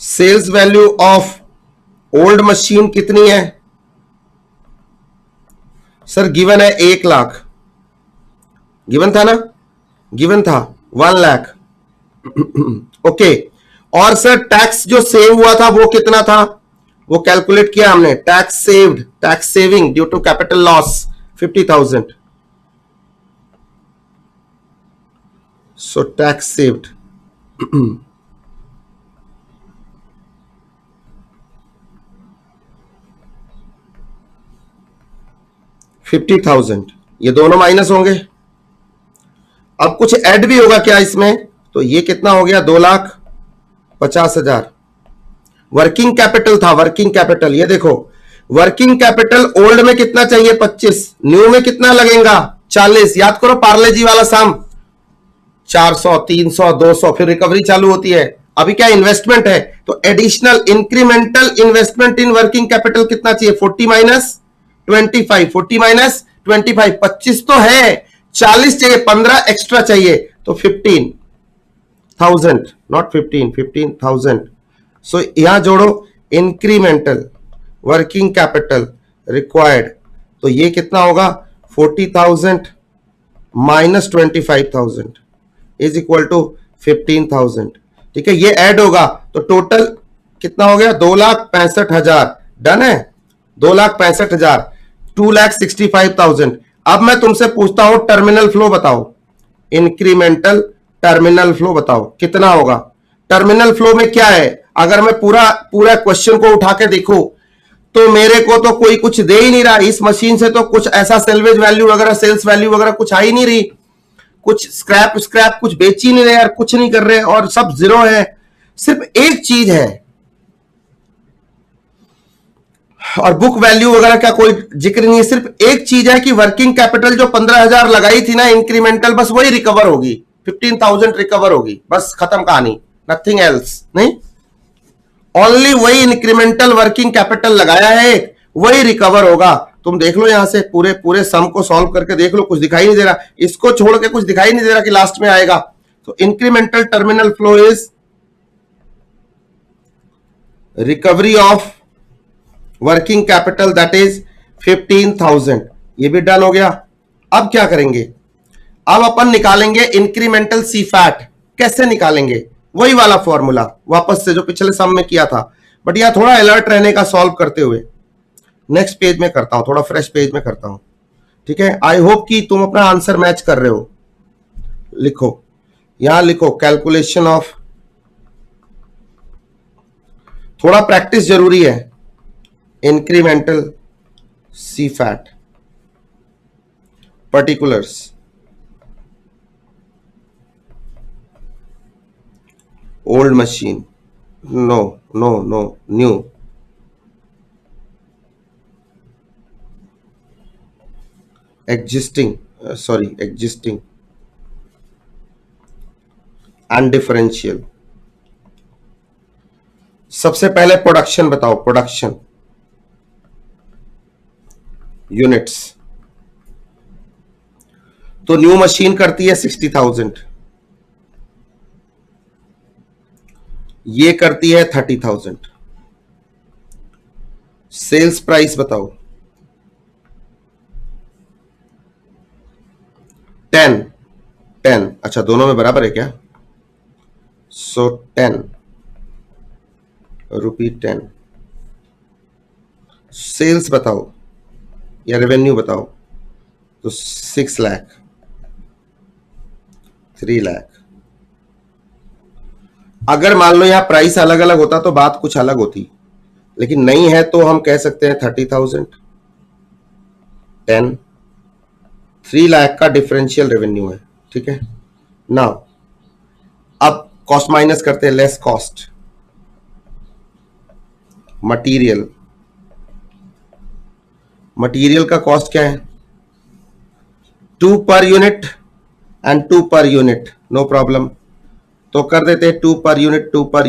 Sales value of old machine कितनी है? सर गिवन है 1 लाख, गिवन था ना? गिवन था 1 लाख, ओके। और सर टैक्स जो सेव हुआ था वो कितना था? वो कैलकुलेट किया हमने, tax saved, tax saving due to capital loss 50,000। So tax saved $50,000, ये दोनों माइनस होंगे। अब कुछ ऐड भी होगा क्या इसमें? तो ये कितना हो गया? 2,50,000। वर्किंग कैपिटल था, वर्किंग कैपिटल, ये देखो वर्किंग कैपिटल ओल्ड में कितना चाहिए? 25, न्यू में कितना लगेगा? 40। याद करो पार्ले जी वाला सम, 400, 300, 200, फिर रिकवरी चालू होती है। अभी क्या इन्वेस्टमेंट है, तो additional incremental investment in working capital कितना चाहिए? 40 माइनस 25, 40 माइनस 25, 25 तो है, 40 चाहिए, 15 एक्स्ट्रा चाहिए, तो 15,000, नॉट 15, 15,000। सो यहां जोड़ो इंक्रीमेंटल वर्किंग कैपिटल रिक्वायर्ड, तो ये कितना होगा? 40,000 माइनस 25,000 इज इक्वल टू 15,000। ठीक है, ये ऐड होगा तो टोटल कितना हो गया? 2,65,000। डन है, 2,65,000, 2,65,000। अब मैं तुमसे पूछता हूं टर्मिनल फ्लो बताओ, इंक्रीमेंटल टर्मिनल फ्लो बताओ कितना होगा? टर्मिनल फ्लो में क्या है? अगर मैं पूरा क्वेश्चन को उठा के देखूं तो मेरे को तो कोई कुछ दे ही नहीं रहा। इस मशीन से तो कुछ ऐसा सेल्वेज वैल्यू वगैरह, सेल्स वैल्यू वगैरह कुछ आ ही नहीं रही, कुछ स्क्रैप कुछ बेच ही नहीं रहे यार, कुछ नहीं कर रहे और सब जीरो है। सिर्फ एक चीज है, और बुक वैल्यू वगैरह का कोई जिक्र नहीं है, सिर्फ एक चीज है कि वर्किंग कैपिटल जो 15,000 लगाई थी ना इंक्रीमेंटल, बस वही रिकवर होगी, 15,000 रिकवर होगी, बस खत्म कहानी, नथिंग एल्स। नहीं, ओनली वही इंक्रीमेंटल वर्किंग कैपिटल लगाया है, वही रिकवर होगा। तुम देख लो यहां से पूरे सम को सॉल्व करके देख लो, कुछ दिखाई नहीं दे रहा, इसको छोड़ के कुछ दिखाई नहीं दे रहा कि लास्ट में आएगा। तो incremental terminal flow is recovery of working capital that is 15,000। ये भी डन हो गया। अब क्या करेंगे? अब अपन निकालेंगे इंक्रीमेंटल सी फैट। कैसे निकालेंगे? वही वाला फॉर्मूला वापस से जो पिछले सम में किया था, बट यहां थोड़ा अलर्ट रहने का सॉल्व करते हुए नेक्स्ट पेज में करता हूं, थोड़ा फ्रेश पेज में करता हूं। ठीक है, आई होप कि तुम अपना आंसर मैच कर रहे हो। लिखो, यहां लिखो कैलकुलेशन ऑफ, थोड़ा प्रैक्टिस जरूरी है। Incremental CFAT particulars, old machine, no no no, new, existing, existing and differential। सबसे पहले प्रोडक्शन बताओ, प्रोडक्शन यूनिट्स। तो न्यू मशीन करती है 60,000, ये करती है 30,000। सेल्स प्राइस बताओ 10, 10, अच्छा दोनों में बराबर है क्या? सो 10 रुपी 10, सेल्स बताओ या रेवेन्यू बताओ, तो 6 लाख, 3 लाख। अगर मान लो यहाँ प्राइस अलग अलग होता तो बात कुछ अलग होती, लेकिन नहीं है तो हम कह सकते हैं 30,000, 10, 3 लाख का डिफरेंशियल रेवेन्यू है, ठीक है। नाउ अब कॉस्ट माइनस करते हैं, लेस कॉस्ट, मटीरियल, मटीरियल का कॉस्ट क्या है, 2 per unit and 2 per unit, no problem. तो कर देते हैं 2 पर यूनिट, 2 पर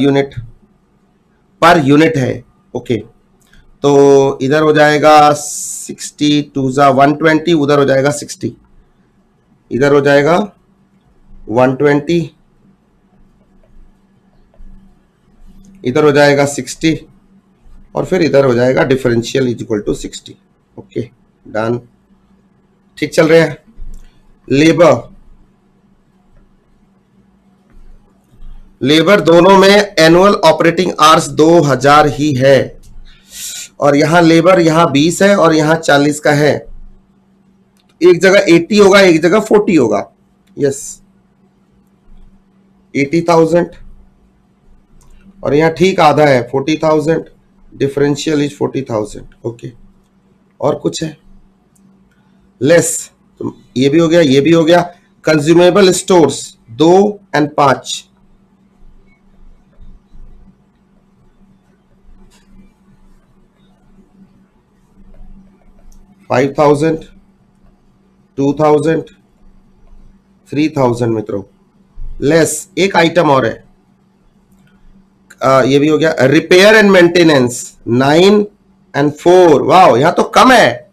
यूनिट है, ओके। तो इधर हो जाएगा 60, 2 जा 120, उधर हो जाएगा 60, इधर हो जाएगा 120, इधर हो जाएगा 60, और फिर इधर हो जाएगा differential is equal to 60, okay done. ठीक चल रहा है। लेबर, लेबर दोनों में एनुअल ऑपरेटिंग आवर्स 2000 ही है, और यहां लेबर यहां 20 है और यहां 40 का है, एक जगह 80 होगा एक जगह 40 होगा, यस 80,000, और यहां ठीक आधा है 40,000, डिफरेंशियल इज 40,000, ओके। और कुछ है लेस, तो ये भी हो गया, ये भी हो गया। कंज्यूमेबल स्टोर्स 2 और 5, 5,000, 2,000, 3,000 मित्रों। लेस एक आइटम और है, ये भी हो गया। रिपेयर एंड मेंटेनेंस 9 और 4, वाओ यहां तो कम है,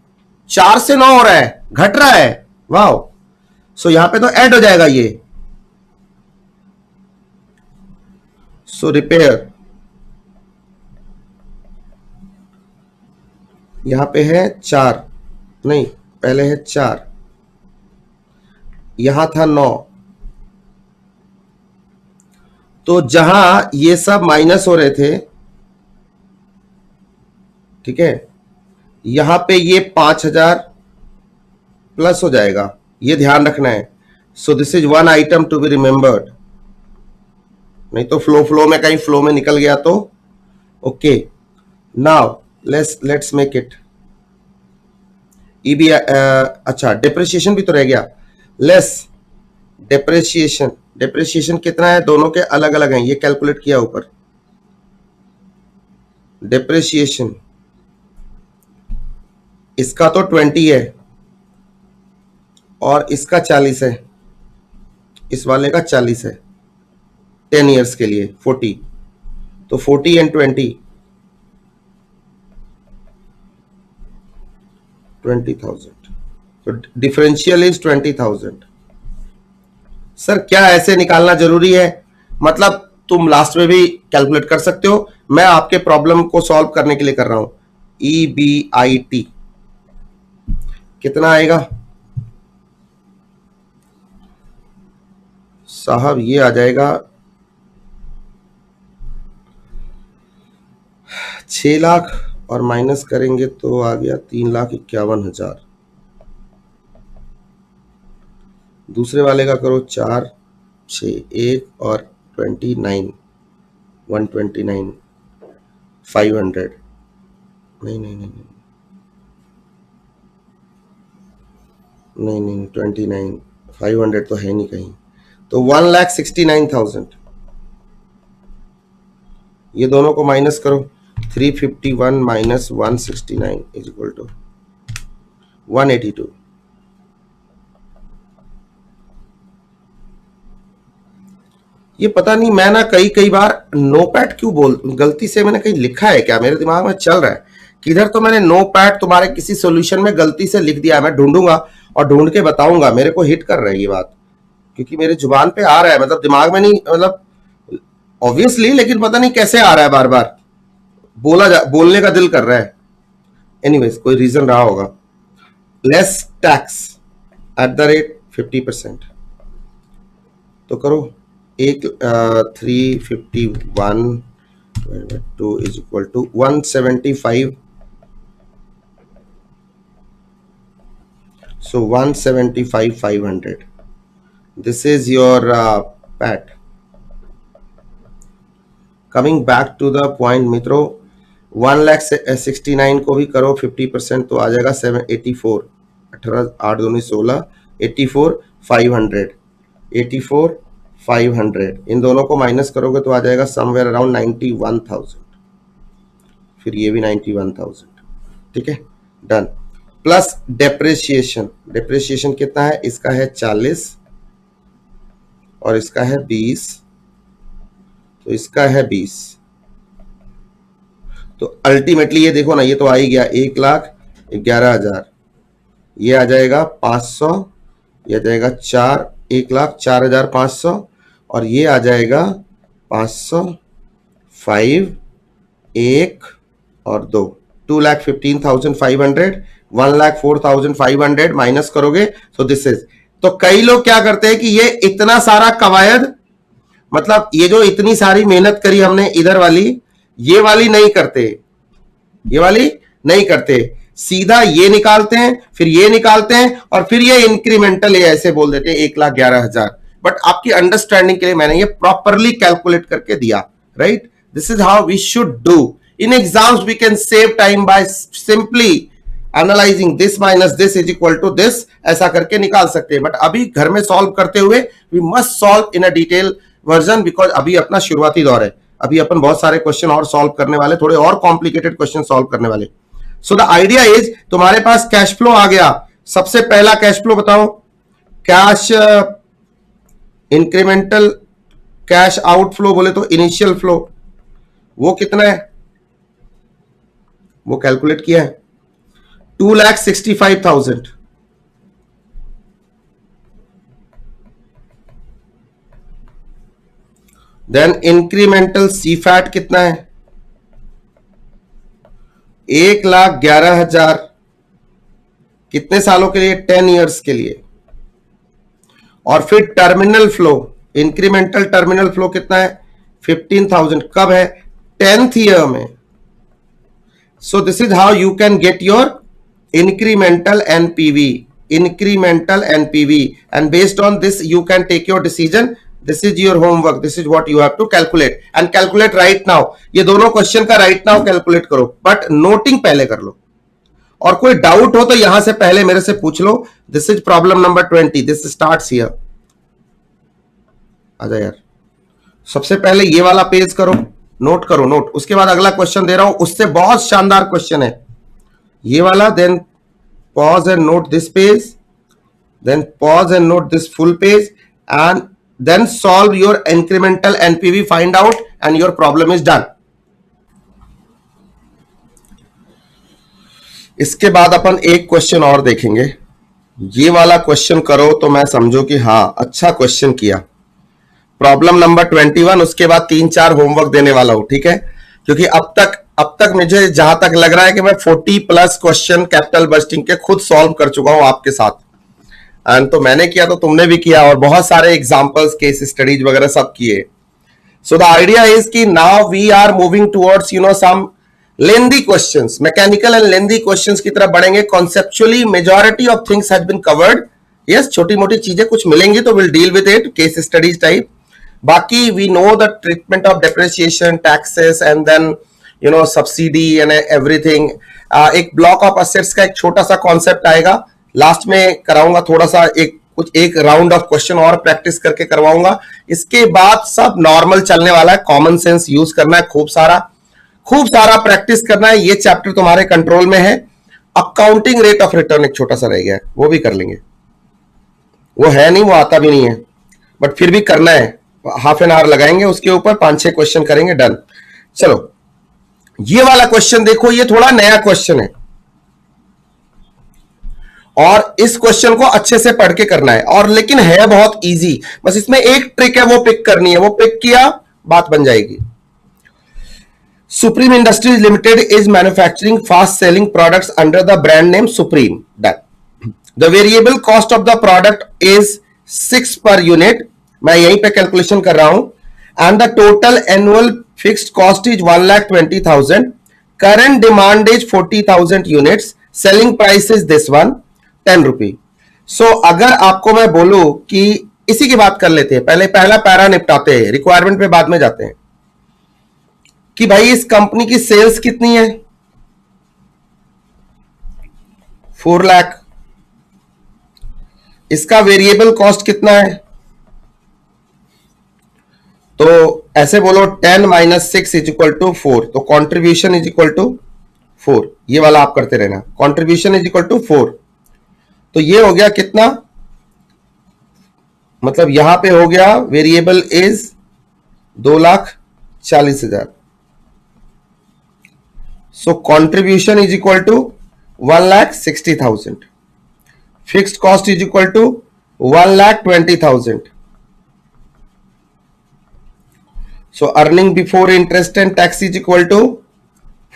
4 से 9 हो रहा है, घट रहा है, वाओ। सो यहां पे तो ऐड हो जाएगा ये, सो रिपेयर यहां पे है 4, नहीं पहले है 4, यहां था 9, तो जहां ये सब माइनस हो रहे थे, ठीक है, यहां पे ये 5,000 प्लस हो जाएगा, ये ध्यान रखना है। So this is one item to be remembered, नहीं तो फ्लो में कहीं फ्लो में निकल गया तो, okay. Now let's make it EB, अच्छा डिप्रिसिएशन भी तो रह गया, लेस डिप्रिसिएशन, डिप्रिसिएशन कितना है, दोनों के अलग अलग हैं, ये कैलकुलेट किया ऊपर। डिप्रिसिएशन इसका तो 20 है और इसका 40 है, इस वाले का 40 है, 10 इयर्स के लिए 40, तो 40 एंड 20, 20,000, तो डिफरेंशियल इज 20,000। सर क्या ऐसे निकालना जरूरी है, मतलब तुम लास्ट में भी कैलकुलेट कर सकते हो, मैं आपके प्रॉब्लम को सॉल्व करने के लिए कर रहा हूं। EBIT कितना आएगा साहब, ये आ जाएगा 6 लाख, और माइनस करेंगे तो आ गया 3,51,000। दूसरे वाले का करो 4, 6, 1 और 29, 129, 500, नहीं नहीं नहीं नहीं नहीं नहीं 29, 500 तो है नहीं कहीं, तो 1,69,000, ये दोनों को माइनस करो, 351 माइनस 169 इज इक्वल टू 182। ये पता नहीं मैं ना कई बार नोपैड क्यों बोल, गलती से मैंने कहीं लिखा है क्या, मेरे दिमाग में चल रहा है किधर तो मैंने नोपैड तुम्हारे किसी सॉल्यूशन में गलती से लिख दिया है, मैं ढूंढूंगा और ढूंढ के बताऊंगा। मेरे को हिट कर रहा है ये बात, क्योंकि मेरे जुबान पे आ रहा है, मतलब दिमाग में नहीं, मतलब ऑब्वियसली, लेकिन पता नहीं कैसे आ रहा है, बार बार बोलने का दिल कर रहा है। एनीवेज कोई रीजन रहा होगा। Less tax at the rate 50%, तो करो एक 351 2 is equal to 175 So 175,500. This is your PAT. Coming back to the point मित्रों, 1,69,000 को भी करो 50% तो आ जाएगा 784. 18 8 2 16 84,500. 84,500 इन दोनों को माइनस करोगे तो आ जाएगा समवेयर अराउंड 91,000. फिर ये भी 91,000. ठीक है, डन. Plus depreciation. डेप्रिसिएशन कितना है? इसका है 40 और इसका है 20, तो इसका है 20. तो अल्टीमेटली ये देखो ना, ये तो आ ही गया 1,11,000. ये आ जाएगा 500, ये आ जाएगा 1,04,500 और ये आ जाएगा 500, 5, 1 और 2. 2,15,500. 1,04,500 माइनस करोगे तो दिस इज. तो कई लोग क्या करते हैं कि ये इतना सारा कवायद, मतलब ये जो इतनी सारी मेहनत करी हमने इधर वाली, ये वाली नहीं करते. ये वाली नहीं करते, सीधा ये निकालते हैं, फिर ये निकालते हैं और फिर ये इंक्रीमेंटल ये ऐसे बोल देते हैं 1,11,000. बट आपकी अंडरस्टैंडिंग के लिए मैंने ये प्रॉपरली कैलकुलेट करके दिया. Right, this is how we should do. In exams we can save time by simply analysing this minus this is equal to this, ऐसा करके निकाल सकते हैं. बट अभी घर में सॉल्व करते हुए we must solve in a detail version, because अभी अपना शुरुआती दौर है. अभी अपन बहुत सारे क्वेश्चन और सॉल्व करने वाले, थोड़े और कॉम्प्लिकेटेड क्वेश्चन सॉल्व करने वाले. सो द आइडिया इज, तुम्हारे पास कैश फ्लो आ गया. सबसे पहला कैश फ्लो बताओ. कैश इंक्रीमेंटल कैश आउटफ्लो बोले तो इनिशियल फ्लो वो कितना है? वो कैलकुलेट किया है 2,65,000. देन इंक्रीमेंटल सीफैट कितना है? 1,11,000. कितने सालों के लिए? 10 इयर्स के लिए. और फिर terminal flow, incremental terminal flow कितना है? 15,000. कब है? 10th ईयर में. सो this is how you can get your incremental NPV. Incremental NPV, and based on this you can take your decision. This is your homework. This is what you have to calculate and calculate right now. ये दोनों क्वेश्चन का right now कैलकुलेट करो, बट नोटिंग पहले कर लो. और कोई डाउट हो तो यहां से पहले मेरे से पूछ लो. This is problem number 20. This starts here. आजा यार, सबसे पहले ये वाला पेज करो, नोट करो, नोट. उसके बाद अगला क्वेश्चन दे रहा हूं, उससे बहुत शानदार क्वेश्चन है ये वाला. Then pause and note this page, then pause and note this full page, and then solve your incremental NPV, find out, and your problem is done. इसके बाद अपन एक क्वेश्चन और देखेंगे. ये वाला क्वेश्चन करो तो मैं समझो कि हाँ अच्छा क्वेश्चन किया. Problem number 21. उसके बाद 3-4 होमवर्क देने वाला हूं, ठीक है, क्योंकि अब तक मुझे जहां तक लग रहा है कि मैं 40+ क्वेश्चन कैपिटल बस्टिंग के खुद सॉल्व कर चुका हूं आपके साथ. एंड तो मैंने किया तो तुमने भी किया, और बहुत सारे एग्जांपल्स, केस स्टडीज वगैरह सब किए. सो द आइडिया इज कि now we are moving towards some lengthy questions, mechanical and lengthy questions की तरफ बढ़ेंगे. Conceptually majority of things has been covered. Yes, छोटी मोटी चीजें कुछ मिलेंगी तो will deal with it, case studies type. बाकी we know the treatment of depreciation, taxes and then subsidy and everything. एक ब्लॉक ऑफ असेट्स का एक छोटा सा कॉन्सेप्ट आएगा, लास्ट में कराऊंगा. थोड़ा सा एक राउंड ऑफ क्वेश्चन और प्रैक्टिस करके करवाऊंगा. इसके बाद सब नॉर्मल चलने वाला है. कॉमन सेंस यूज करना है, खूब सारा प्रैक्टिस करना है. ये चैप्टर तुम्हारे कंट्रोल में है. अकाउंटिंग रेट ऑफ रिटर्न एक छोटा सा रह गया है, वो भी कर लेंगे. वो है नहीं, वो आता भी नहीं है, बट फिर भी करना है. हाफ एन आवर लगाएंगे उसके ऊपर, 5-6 क्वेश्चन करेंगे, डन. चलो ये वाला क्वेश्चन देखो, ये थोड़ा नया क्वेश्चन है और इस क्वेश्चन को अच्छे से पढ़ के करना है. और लेकिन है बहुत इजी, बस इसमें एक ट्रिक है, वो पिक करनी है. वो पिक किया, बात बन जाएगी. Supreme Industries Limited is manufacturing fast-selling products under the brand name Supreme. Done. The variable cost of the product is 6 per unit. मैं यहीं पे कैलकुलेशन कर रहा हूं. And the total annual fixed cost is 1,20,000. Current demand is 40,000 units. Selling price is this one, 10 rupee. अगर आपको मैं बोलूं कि इसी की बात कर लेते हैं, पहले पहला पैरा निपटाते हैं, रिक्वायरमेंट पे बाद में जाते हैं, कि भाई इस कंपनी की सेल्स कितनी है, 4 लाख, इसका वेरिएबल कॉस्ट कितना है, तो ऐसे बोलो 10 माइनस 6 इज इक्वल टू 4, तो कॉन्ट्रीब्यूशन इज इक्वल टू 4, ये वाला आप करते रहना, कॉन्ट्रीब्यूशन इज इक्वल टू 4, तो ये हो गया कितना, मतलब यहां पे हो गया variable is 2,40,000, so contribution is equal to 1,60,000, fixed cost is equal to 1,20,000, so earning before interest and tax is equal to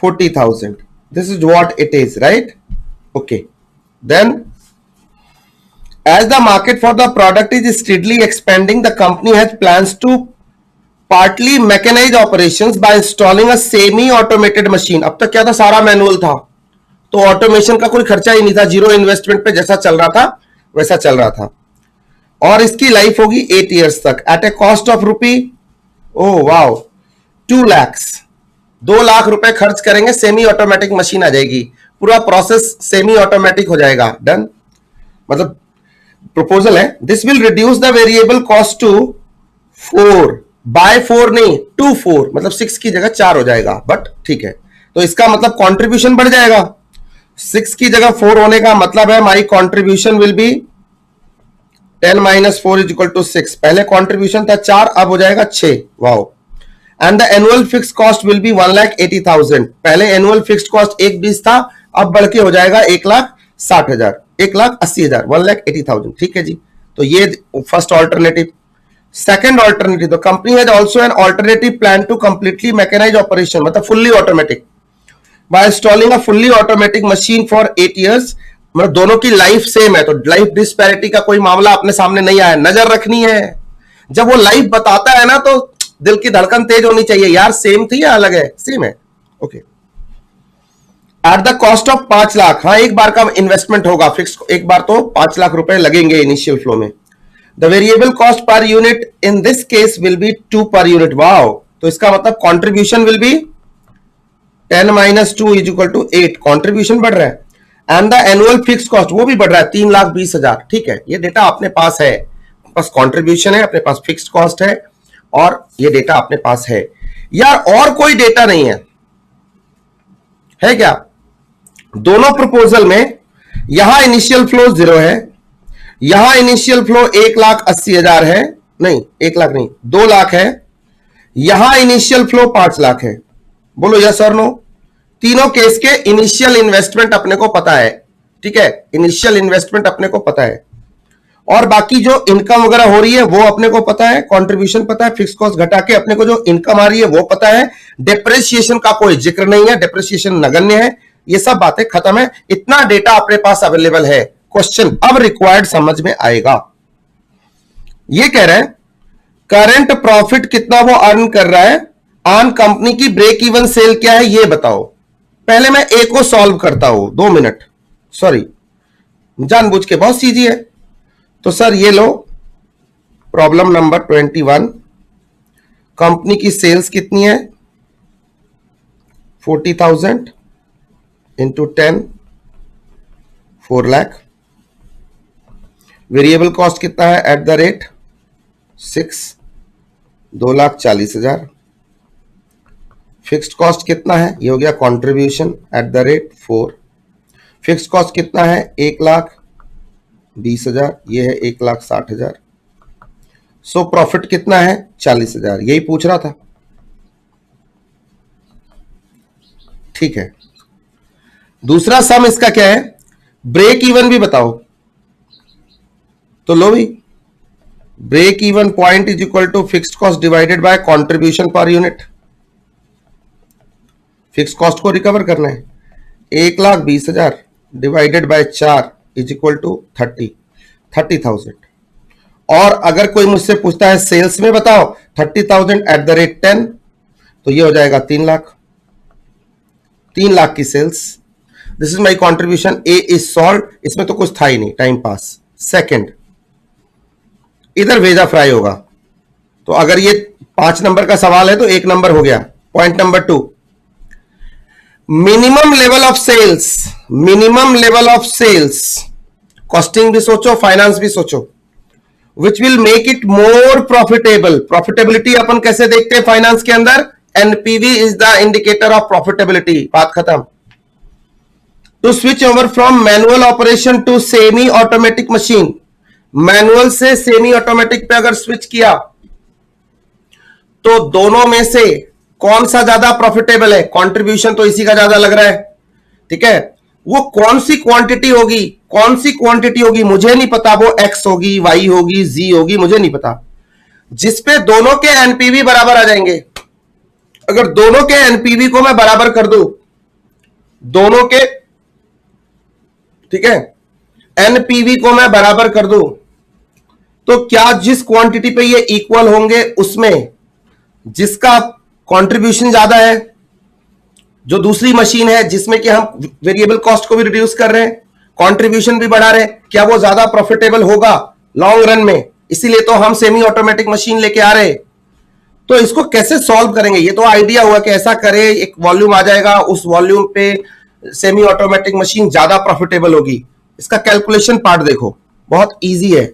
40,000. This is what it is, right? Okay, then as the market for the product is steadily expanding, the company has plans to partly mechanize operations by installing a semi automated machine. अब तक क्या था, सारा मैनुअल था, तो ऑटोमेशन का कोई खर्चा ही नहीं था, जीरो इन्वेस्टमेंट पे जैसा चल रहा था वैसा चल रहा था, और इसकी लाइफ होगी 8 इयर्स तक at a cost of rupee, oh wow, 2 lakh, 2 lakh रुपए खर्च करेंगे, सेमी ऑटोमेटिक मशीन आ जाएगी, पूरा प्रोसेस सेमी ऑटोमेटिक हो जाएगा, डन। मतलब प्रपोजल है, this will reduce the variable cost to 4 by 4 नहीं, टू 4, मतलब 6 की जगह 4 हो जाएगा, बट ठीक है, तो इसका मतलब कॉन्ट्रीब्यूशन बढ़ जाएगा, 6 की जगह 4 होने का मतलब है my contribution will be 10 minus 4 is equal to 6, पहले कॉन्ट्रीब्यूशन था 4, अब हो जाएगा 6, wow. And the annual fix cost will be 1,80,000, पहले एनुअल फिक्स कॉस्ट 1,20 था, अब बढ़ के हो जाएगा 1,60,000, 1,80,000, 1,80,000, ठीक है जी। तो ये first alternative. Second alternative, the company has also an alternative plan to completely mechanize operation, मतलब fully automatic, by installing a fully automatic machine for 8 years, मतलब दोनों की लाइफ सेम है, तो लाइफ डिस्पैरिटी का कोई मामला अपने सामने नहीं आया, नजर रखनी है, जब वो लाइफ बताता है ना तो दिल की धड़कन तेज होनी चाहिए, यार सेम थी या अलग है, सेम है, okay. At the cost of 5 lakh, हाँ एक बार का इन्वेस्टमेंट होगा फिक्स, एक बार तो 5 लाख रुपए लगेंगे इनिशियल फ्लो में। The variable cost per unit in this case will be 2 per unit, wow, तो इसका मतलब contribution will be 10 minus 2 is equal to 8, contribution बढ़ रहा है, and the annual fix cost वो भी बढ़ रहा है 3,20,000, ठीक है, ये डेटा अपने पास है, बस कॉन्ट्रीब्यूशन है, अपने पास फिक्स्ड कॉस्ट है, और ये डेटा अपने पास है यार, और कोई डेटा नहीं है क्या? दोनों प्रपोजल में यहां इनिशियल फ्लो 0 है, यहां इनिशियल फ्लो 1,80,000 है, नहीं 1 लाख नहीं 2 लाख है, यहां इनिशियल फ्लो 5 लाख है, बोलो यस और नो। तीनों केस के इनिशियल इन्वेस्टमेंट अपने को पता है, ठीक है, इनिशियल इन्वेस्टमेंट अपने को पता है, और बाकी जो इनकम वगैरह हो रही है वो अपने को पता है, कंट्रीब्यूशन पता है, फिक्स कॉस्ट घटा के अपने को जो इनकम आ रही है वो पता है, डिप्रेशिएशन का कोई जिक्र नहीं है, डिप्रेशिएशन नगण्य है, ये सब बातें खत्म है, इतना डेटा अपने पास अवेलेबल है। क्वेश्चन अब रिक्वायर्ड समझ में आएगा, ये कह रहे हैं करंट प्रॉफिट कितना वो अर्न कर रहा है ऑन कंपनी की ब्रेक इवन सेल क्या है ये बताओ। पहले मैं ए को सॉल्व करता हूं, 2 मिनट, सॉरी जानबूझ के, बहुत सीधी है। तो सर ये लो प्रॉब्लम नंबर 21, कंपनी की सेल्स कितनी है 40,000 इंटू 10, 4 लाख, वेरिएबल कॉस्ट कितना है at the rate 6, 2,40,000, fixed cost कितना है, ये हो गया contribution at the rate 4, fixed cost कितना है 1,20,000, ये है 1,60,000, सो प्रॉफिट कितना है 40,000, यही पूछ रहा था, ठीक है। दूसरा सम इसका क्या है, ब्रेक इवन भी बताओ, तो लो भाई break even point is equal to fixed cost divided by contribution per unit, fix cost को रिकवर करना है, 1,20,000 divided by 4 is equal to 30,000, और अगर कोई मुझसे पूछता है सेल्स में बताओ 30,000 एट द रेट 10, तो ये हो जाएगा 3 लाख, 3 लाख की sales, this is my contribution, a is solve, इसमें तो कुछ था ही नहीं, टाइम पास, सेकंड, इधर भेजा फ्राई होगा। तो अगर ये 5 नंबर का सवाल है तो 1 नंबर हो गया। Point number 2, minimum level of sales. Minimum level of sales, costing भी सोचो, फाइनेंस भी सोचो, which will make it more profitable. Profitability अपन कैसे देखते हैं फाइनेंस के अंदर? NPV is the indicator of profitability. बात खत्म। To switch over from manual operation to semi automatic machine, manual से सेमी ऑटोमेटिक पे अगर स्विच किया तो दोनों में से कौन सा ज्यादा प्रॉफिटेबल है? कंट्रीब्यूशन तो इसी का ज्यादा लग रहा है, ठीक है। वो कौन सी क्वांटिटी होगी, कौन सी क्वांटिटी होगी मुझे नहीं पता, वो एक्स होगी, वाई होगी, जी होगी, मुझे नहीं पता, जिसपे दोनों के एनपीवी बराबर आ जाएंगे। अगर दोनों के एनपीवी को मैं बराबर कर दूं, दोनों के, ठीक है, एनपीवी को मैं बराबर कर दूं, तो क्या जिस क्वांटिटी पे ये इक्वल होंगे उसमें जिसका कंट्रीब्यूशन ज्यादा है, जो दूसरी मशीन है जिसमें कि हम वेरिएबल कॉस्ट को भी रिड्यूस कर रहे हैं, कंट्रीब्यूशन भी बढ़ा रहे हैं, क्या वो ज्यादा प्रॉफिटेबल होगा लॉन्ग रन में? इसीलिए तो हम सेमी ऑटोमेटिक मशीन लेके आ रहे हैं। तो इसको कैसे सॉल्व करेंगे? ये तो आइडिया हुआ कि ऐसा करें, एक वॉल्यूम आ जाएगा, उस वॉल्यूम पे सेमी ऑटोमेटिक मशीन ज्यादा प्रॉफिटेबल होगी। इसका कैलकुलेशन पार्ट देखो, बहुत इजी है।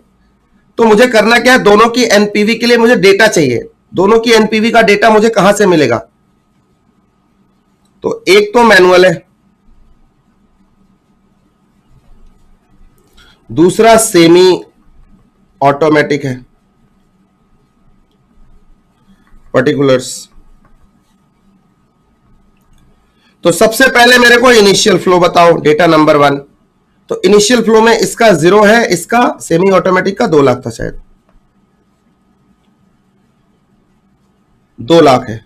तो मुझे करना क्या है? दोनों की एनपीवी के लिए मुझे डेटा चाहिए। दोनों की एनपीवी का डेटा मुझे कहां से मिलेगा? तो एक तो मैनुअल है, दूसरा सेमी ऑटोमेटिक है, पर्टिकुलर्स। तो सबसे पहले मेरे को इनिशियल फ्लो बताओ, डेटा नंबर 1। तो इनिशियल फ्लो में इसका 0 है, इसका सेमी ऑटोमेटिक का 2 लाख था शायद, 2 लाख है।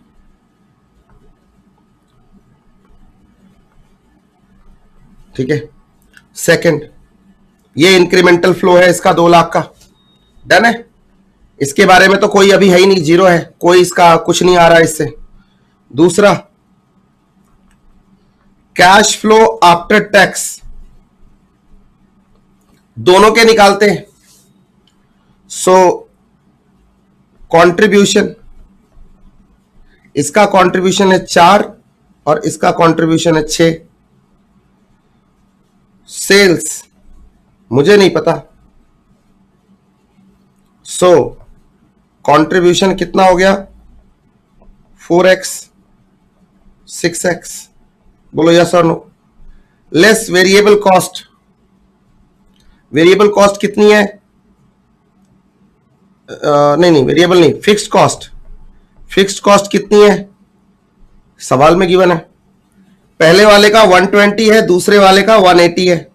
ठीक है। सेकंड, ये इंक्रीमेंटल फ्लो है, इसका 2 लाख का। डन है। इसके बारे में तो कोई अभी है ही नहीं, 0 है, कोई इसका कुछ नहीं आ रहा है इससे। दूसरा, कैश फ्लो आफ्टर टैक्स, दोनों के निकालते हैं। सो कंट्रीब्यूशन, इसका कंट्रीब्यूशन है 4 और इसका कंट्रीब्यूशन है 6। सेल्स मुझे नहीं पता, सो कंट्रीब्यूशन कितना हो गया? 4x 6x, बोलो यस और no. Less variable cost, variable cost कितनी है? नहीं वेरिएबल नहीं, फिक्स्ड कॉस्ट। फिक्स्ड कॉस्ट कितनी है? सवाल में गिवन है। पहले वाले का 120 है, दूसरे वाले का 180 है।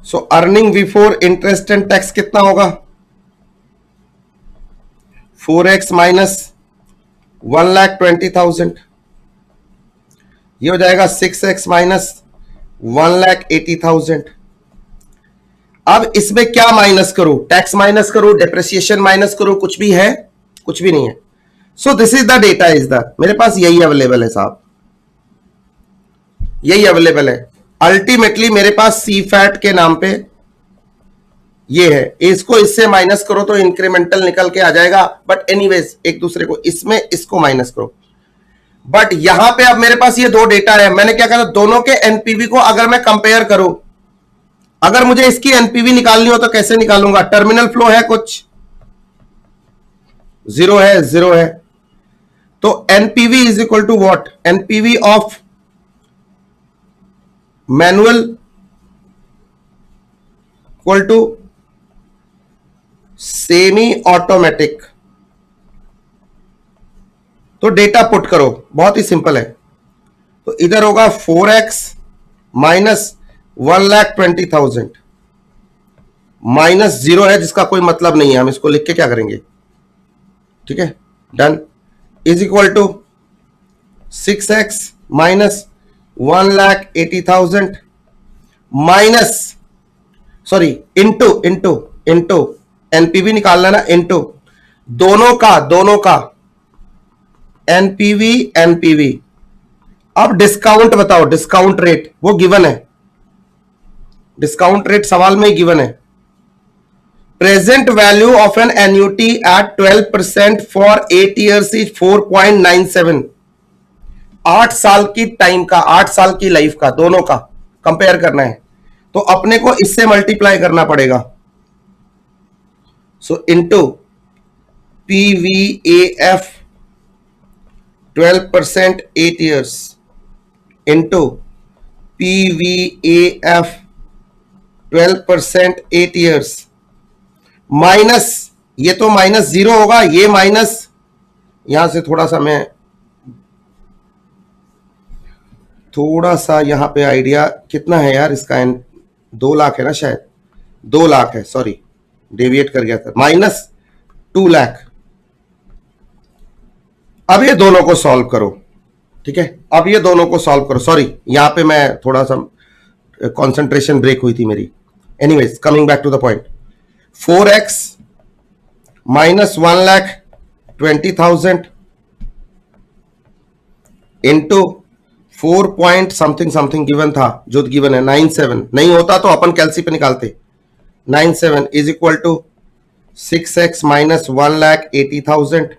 So earning before interest and tax कितना होगा? 4x माइनस 1,20,000, ये हो जाएगा 6x माइनस 1,80,000। अब इसमें क्या माइनस करूं? टैक्स माइनस करूं, डेप्रिसिएशन माइनस करूं, कुछ भी है? कुछ भी नहीं है। So this is the data, is the, मेरे पास यही अवेलेबल है साहब, यही अवेलेबल है। अल्टीमेटली मेरे पास सी फैट के नाम पे ये है, इसको इससे माइनस करो तो इंक्रीमेंटल निकल के आ जाएगा। बट एनीवेज एक दूसरे को, इसमें इसको माइनस करो। बट यहां पे अब मेरे पास ये 2 डेटा है, मैंने क्या कहा? दोनों के एनपीवी को अगर मैं कंपेयर करूं, अगर मुझे इसकी एनपीवी निकालनी हो तो कैसे निकालूंगा? टर्मिनल फ्लो है कुछ, 0 है, 0 है। तो NPV is equal to what? NPV of manual equal to semi automatic. तो डेटा पुट करो, बहुत ही सिंपल है। तो इधर होगा 4x माइनस 1,20,000 माइनस 0 है, जिसका कोई मतलब नहीं है, हम इसको लिख के क्या करेंगे? ठीक है, done. Is equal to 6x minus 1,80,000 minus, sorry, into NPV निकालना ना, इंटू दोनों का एनपीवी एनपीवी। अब डिस्काउंट बताओ, डिस्काउंट रेट वो गिवन है, डिस्काउंट रेट सवाल में ही गिवन है। Present value of an annuity at 12% for 8 years is 4.97। 8 साल की टाइम का, 8 साल की लाइफ का, दोनों का कंपेयर करना है, तो अपने को इससे मल्टीप्लाई करना पड़ेगा। सो into PVAF 12% 8 years into PVAF 12% 8 years minus, ये तो माइनस 0 होगा, ये माइनस, यहां से थोड़ा सा यहां पे आइडिया कितना है यार इसका, 2 लाख है ना शायद, 2 लाख है, सॉरी डेविएट कर गया था, माइनस 2 लाख। अब ये दोनों को सॉल्व करो, ठीक है, अब ये दोनों को सॉल्व करो। सॉरी यहां पे मैं थोड़ा सा कंसंट्रेशन ब्रेक हुई थी मेरी। Anyways coming back to the point, 4x minus 1,20,000 into 4 point something something given था, जो गिवन है 97, नहीं होता तो अपन कैलसी पे निकालते, 97 is equal to 6x minus 1,80,000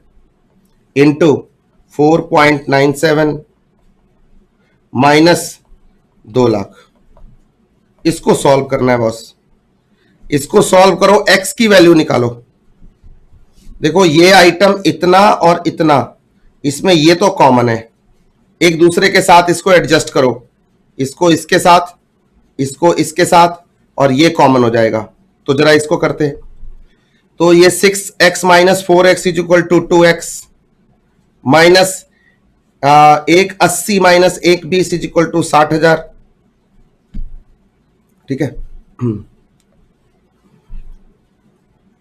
into 4.97 minus 2 lakh. इसको सॉल्व करना है बॉस, इसको सॉल्व करो, x की वैल्यू निकालो। देखो ये आइटम इतना और इतना, इसमें ये तो कॉमन है, एक दूसरे के साथ इसको एडजस्ट करो, इसको इसके साथ, इसको इसके साथ, और ये कॉमन हो जाएगा। तो जरा इसको करते हैं, तो ये 6x minus 4x is equal to 2x minus 180 minus 120 is equal to 60,000, ठीक है,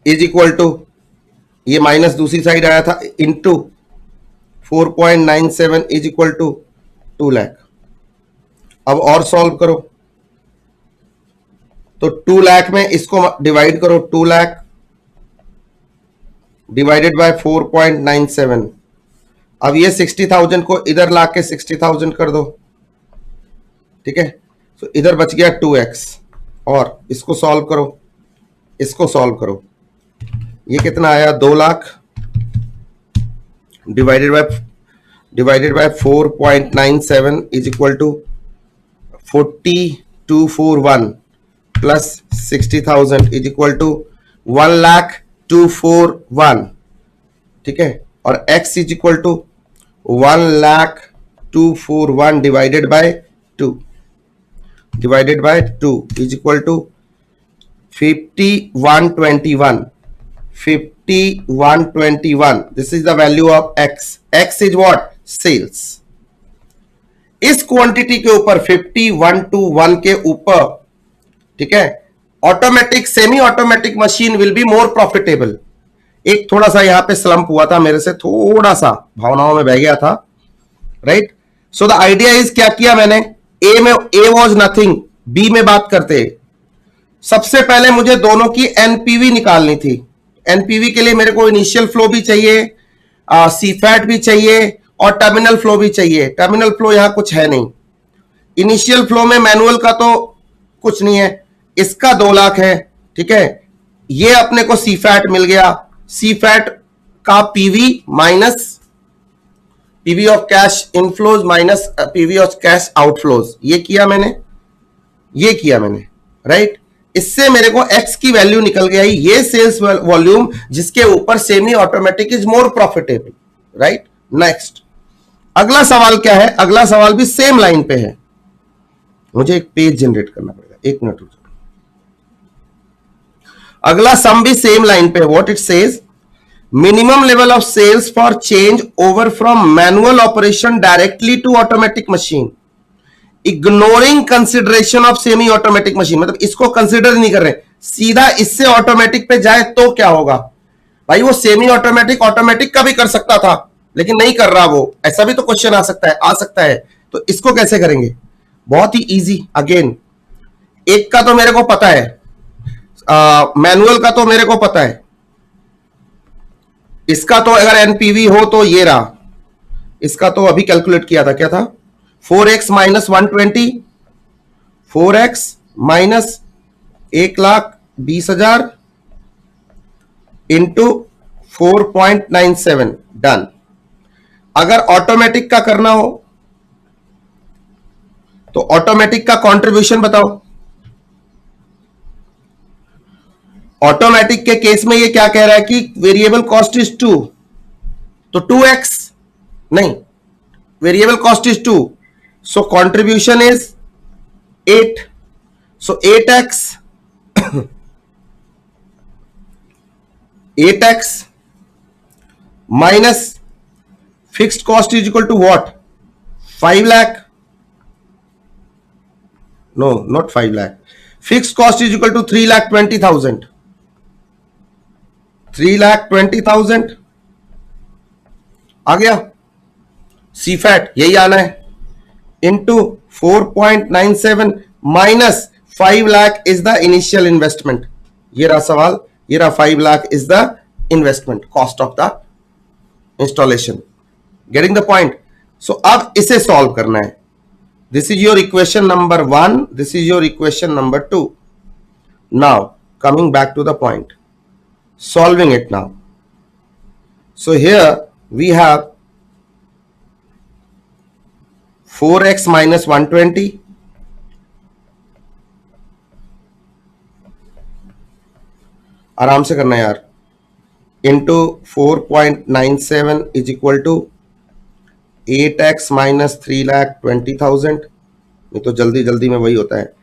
इज इक्वल टू, ये माइनस दूसरी साइड आया था, into 4.97 is equal to 2 lakh. अब और सॉल्व करो, तो 2 लाख में इसको डिवाइड करो, 2 लाख डिवाइडेड बाय 4.97। अब ये 60,000 को इधर लाके 60,000 कर दो, ठीक है, तो इधर बच गया 2x, और इसको सॉल्व करो, इसको सॉल्व करो, ये कितना आया, 2 lakh divided by 4.97 is equal to 4241 plus 60,000 is equal to 1,0241, ठीक है, और x is equal to 1,0241 divided by 2 is equal to 5121। 5121, this is the value of x. x is what? Sales. इस क्वांटिटी के ऊपर 5121 के ऊपर, ठीक है, automatic semi automatic machine will be more profitable. एक थोड़ा सा यहां पे स्लंप हुआ था मेरे से, थोड़ा सा भावनाओं में बह गया था, right. So the idea is, क्या किया मैंने, ए में ए वॉज नथिंग, बी में बात करते, सबसे पहले मुझे दोनों की एनपीवी निकालनी थी। एनपीवी के लिए मेरे को इनिशियल फ्लो भी चाहिए, सीफैट भी चाहिए, और टर्मिनल फ्लो भी चाहिए। टर्मिनल फ्लो यहां कुछ है नहीं, इनिशियल फ्लो में मैनुअल का तो कुछ नहीं है, इसका 2 लाख है, ठीक है, ये अपने को सीफैट मिल गया, सीफैट का PV minus PV of cash inflows minus PV of cash outflows, ये किया मैंने, राइट। इससे मेरे को x की वैल्यू निकल गई, ये सेल्स वॉल्यूम जिसके ऊपर semi automatic is more profitable, right. Next अगला सवाल क्या है, अगला सवाल भी सेम लाइन पे है, मुझे एक पेज जनरेट करना पड़ेगा, 1 मिनट रुको। अगला सम भी सेम लाइन पे, what it says, minimum level of sales for change over from manual operation directly to automatic machine, ignoring consideration of semi automatic machine. मतलब इसको कंसिडर नहीं कर रहे, सीधा इससे ऑटोमेटिक पे जाए तो क्या होगा भाई, वो सेमी ऑटोमेटिक ऑटोमेटिक का भी कर सकता था लेकिन नहीं कर रहा वो, ऐसा भी तो क्वेश्चन आ सकता है। तो इसको कैसे करेंगे, बहुत ही इजी। अगेन एक का तो मेरे को पता है, मैनुअल का तो मेरे को पता है, इसका तो अगर एनपीवी हो तो ये रहा, इसका तो अभी कैलकुलेट किया था, क्या था, 4x minus 120, 4x minus 1,20,000 into 4.97, done. अगर ऑटोमेटिक का करना हो तो ऑटोमेटिक का कंट्रीब्यूशन बताओ। ऑटोमेटिक के केस में ये क्या कह रहा है कि वेरिएबल कॉस्ट इज 2, तो 2x नहीं, variable cost is 2, so contribution is 8, so 8x 8x minus fixed cost is equal to what, 5 lakh, no not 5 lakh, fixed cost is equal to 3,20,000, 3,20,000 आ गया, सीफैट यही आना है, into 4.97 minus 5 lakh is the initial investment, ये रहा सवाल, ये रहा 5 lakh is the investment cost of the installation, getting the point. So अब इसे सॉल्व करना है, this is your equation number 1, this is your equation number 2। Now coming back to the point, solving it now. So here we have 4x minus 120 आराम से करना है यार, into 4.97 is equal to 8x minus 3,20,000, ये तो जल्दी जल्दी में वही होता है,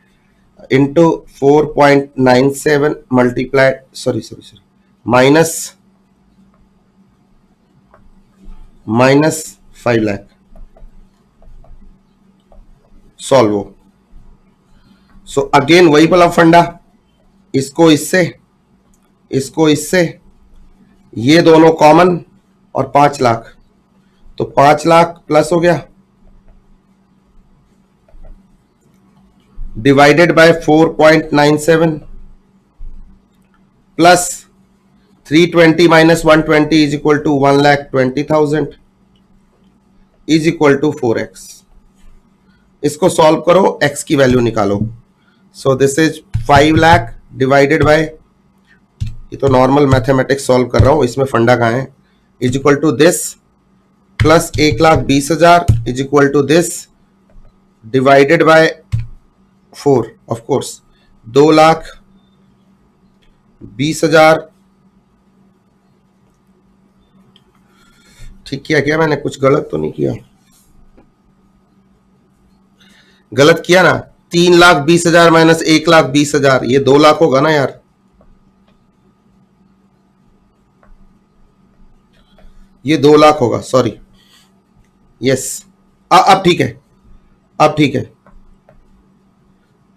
into 4.97 multiplied sorry minus 5 lakh, solve. So again वही वाला फंडा, इसको इससे, इसको इससे, ये दोनों कॉमन और 5 लाख, तो 5 लाख प्लस हो गया divided by 4.97 plus 320 minus 120 is equal to 1,20,000 is equal to 4x। इसको सॉल्व करो, x की वैल्यू निकालो। So this is 5 lakh divided by, ये तो नॉर्मल मैथमेटिक्स सॉल्व कर रहा हूं, इसमें फंडा कहां है, is equal to this plus 1,20,000 is equal to this divided by 4, of course 2,20,000। ठीक किया क्या मैंने, कुछ गलत तो नहीं किया, गलत किया ना, 3,20,000 माइनस 1,20,000, ये 2 लाख होगा ना यार, ये 2 लाख होगा, सॉरी, यस, अब ठीक है, अब ठीक है।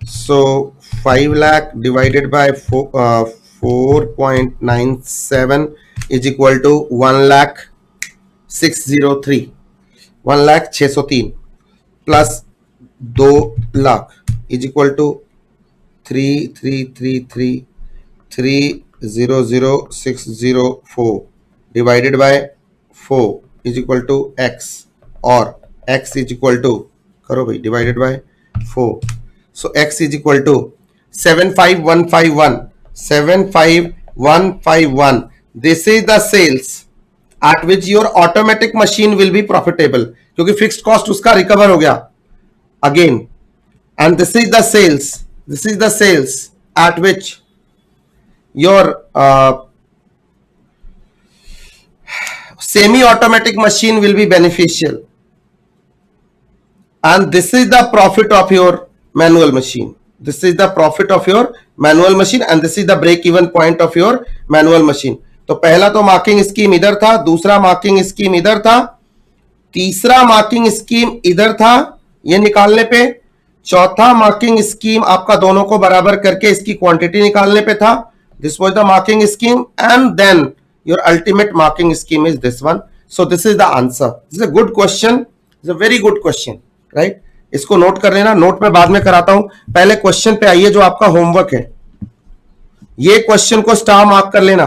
So 5 lakh divided by 4.97 is equal to 1,603, 1,603 plus 2 lakh is equal to 3,333,300,604 divided by 4 is equal to x, और x इज इक्वल टू, करो भाई, divided by 4, so x is equal to 75,151, 75,151, this is the sales at which your automatic machine will be profitable, क्योंकि फिक्स्ड कॉस्ट उसका रिकवर हो गया again, and this is the sales at which your semi automatic machine will be beneficial, and this is the profit of your manual machine, this is the profit of your manual machine, and this is the break even point of your manual machine। तो पहला तो मार्किंग स्कीम इधर था, दूसरा मार्किंग स्कीम इधर था, तीसरा मार्किंग स्कीम इधर था ये निकालने पे, चौथा मार्किंग स्कीम आपका दोनों को बराबर करके इसकी क्वांटिटी निकालने पे था, this was the marking scheme, and then your ultimate marking scheme is this one. So this is the answer, this is a good question, is a very good question, right. इसको नोट कर लेना, नोट में बाद में कराता हूं, पहले क्वेश्चन पे आइए जो आपका होमवर्क है, ये क्वेश्चन को स्टार मार्क कर लेना।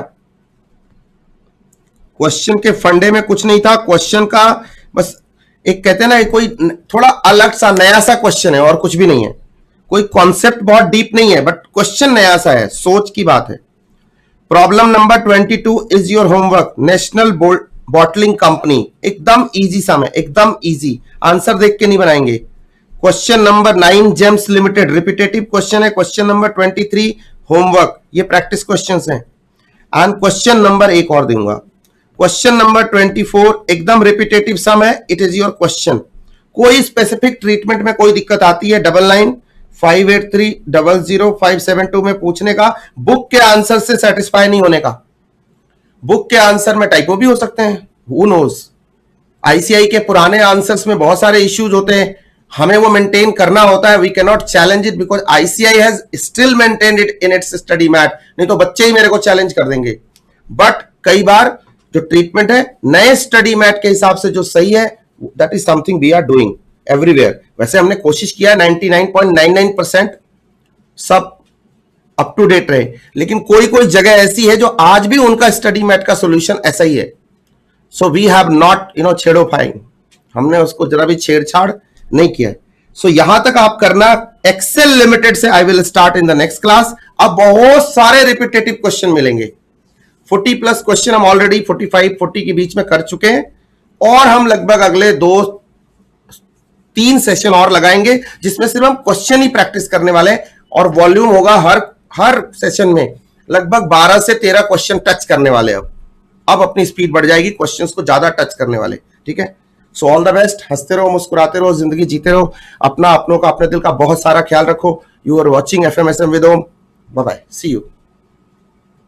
क्वेश्चन के फंडे में कुछ नहीं था, क्वेश्चन का बस एक कहते हैं ना कोई थोड़ा अलग सा नया सा क्वेश्चन है और कुछ भी नहीं है, कोई कॉन्सेप्ट बहुत डीप नहीं है बट क्वेश्चन नया सा है, सोच की बात है। Problem number 22 is your homework, national bottling company, एकदम इजी सम है, एकदम इजी, आंसर देख के नहीं बनाएंगे। Question number 9 James limited, repetitive question है। क्वेश्चन नंबर 23 होमवर्क, ये प्रैक्टिस क्वेश्चंस हैं। एंड क्वेश्चन नंबर एक और दूंगा, क्वेश्चन नंबर 24 एकदम रिपीटेटिव सम है, इट इज योर क्वेश्चन। कोई स्पेसिफिक ट्रीटमेंट में कोई दिक्कत आती है 9958300572 में पूछने का, बुक के आंसर से सेटिस्फाई नहीं होने का। बुक के आंसर में टाइपो भी हो सकते हैं, हु नोज। आईसीआई के पुराने आंसर्स में बहुत सारे इश्यूज होते हैं, हमें वो मेंटेन करना होता है। We can not challenge it because ICI has still maintained it in its study mat, नहीं तो बच्चे ही मेरे को चैलेंज कर देंगे। बट कई बार जो ट्रीटमेंट है नए स्टडी मैट के हिसाब से जो सही है, that is something we are doing everywhere. वैसे हमने कोशिश किया 99.99% सब अप टू डेट रहे, लेकिन कोई कोई जगह ऐसी है जो आज भी उनका स्टडी मैट का सॉल्यूशन ऐसा ही है। सो वी हैव नॉट छेड़ो फाइंग, हमने उसको जरा भी छेड़छाड़ नहीं किया। सो यहां तक आप करना। एक्सेल लिमिटेड से I will start in the next class. अब बहुत सारे रिपीटेटिव क्वेश्चन मिलेंगे, 40 प्लस क्वेश्चन हम ऑलरेडी 45-40 के बीच में कर चुके हैं, और हम लगभग अगले 2-3 सेशन और लगाएंगे जिसमें सिर्फ हम क्वेश्चन ही प्रैक्टिस करने वाले हैं, और वॉल्यूम होगा हर सेशन में लगभग 12 से 13 क्वेश्चन टच करने वाले। अब अपनी स्पीड बढ़ जाएगी, क्वेश्चंस को ज्यादा टच करने वाले, ठीक है। सो ऑल द बेस्ट, हंसते रहो, मुस्कुराते रहो, जिंदगी जीते रहो, अपना अपनों का अपने दिल का बहुत सारा ख्याल रखो। You are watching FMSM with Om, bye bye, see you.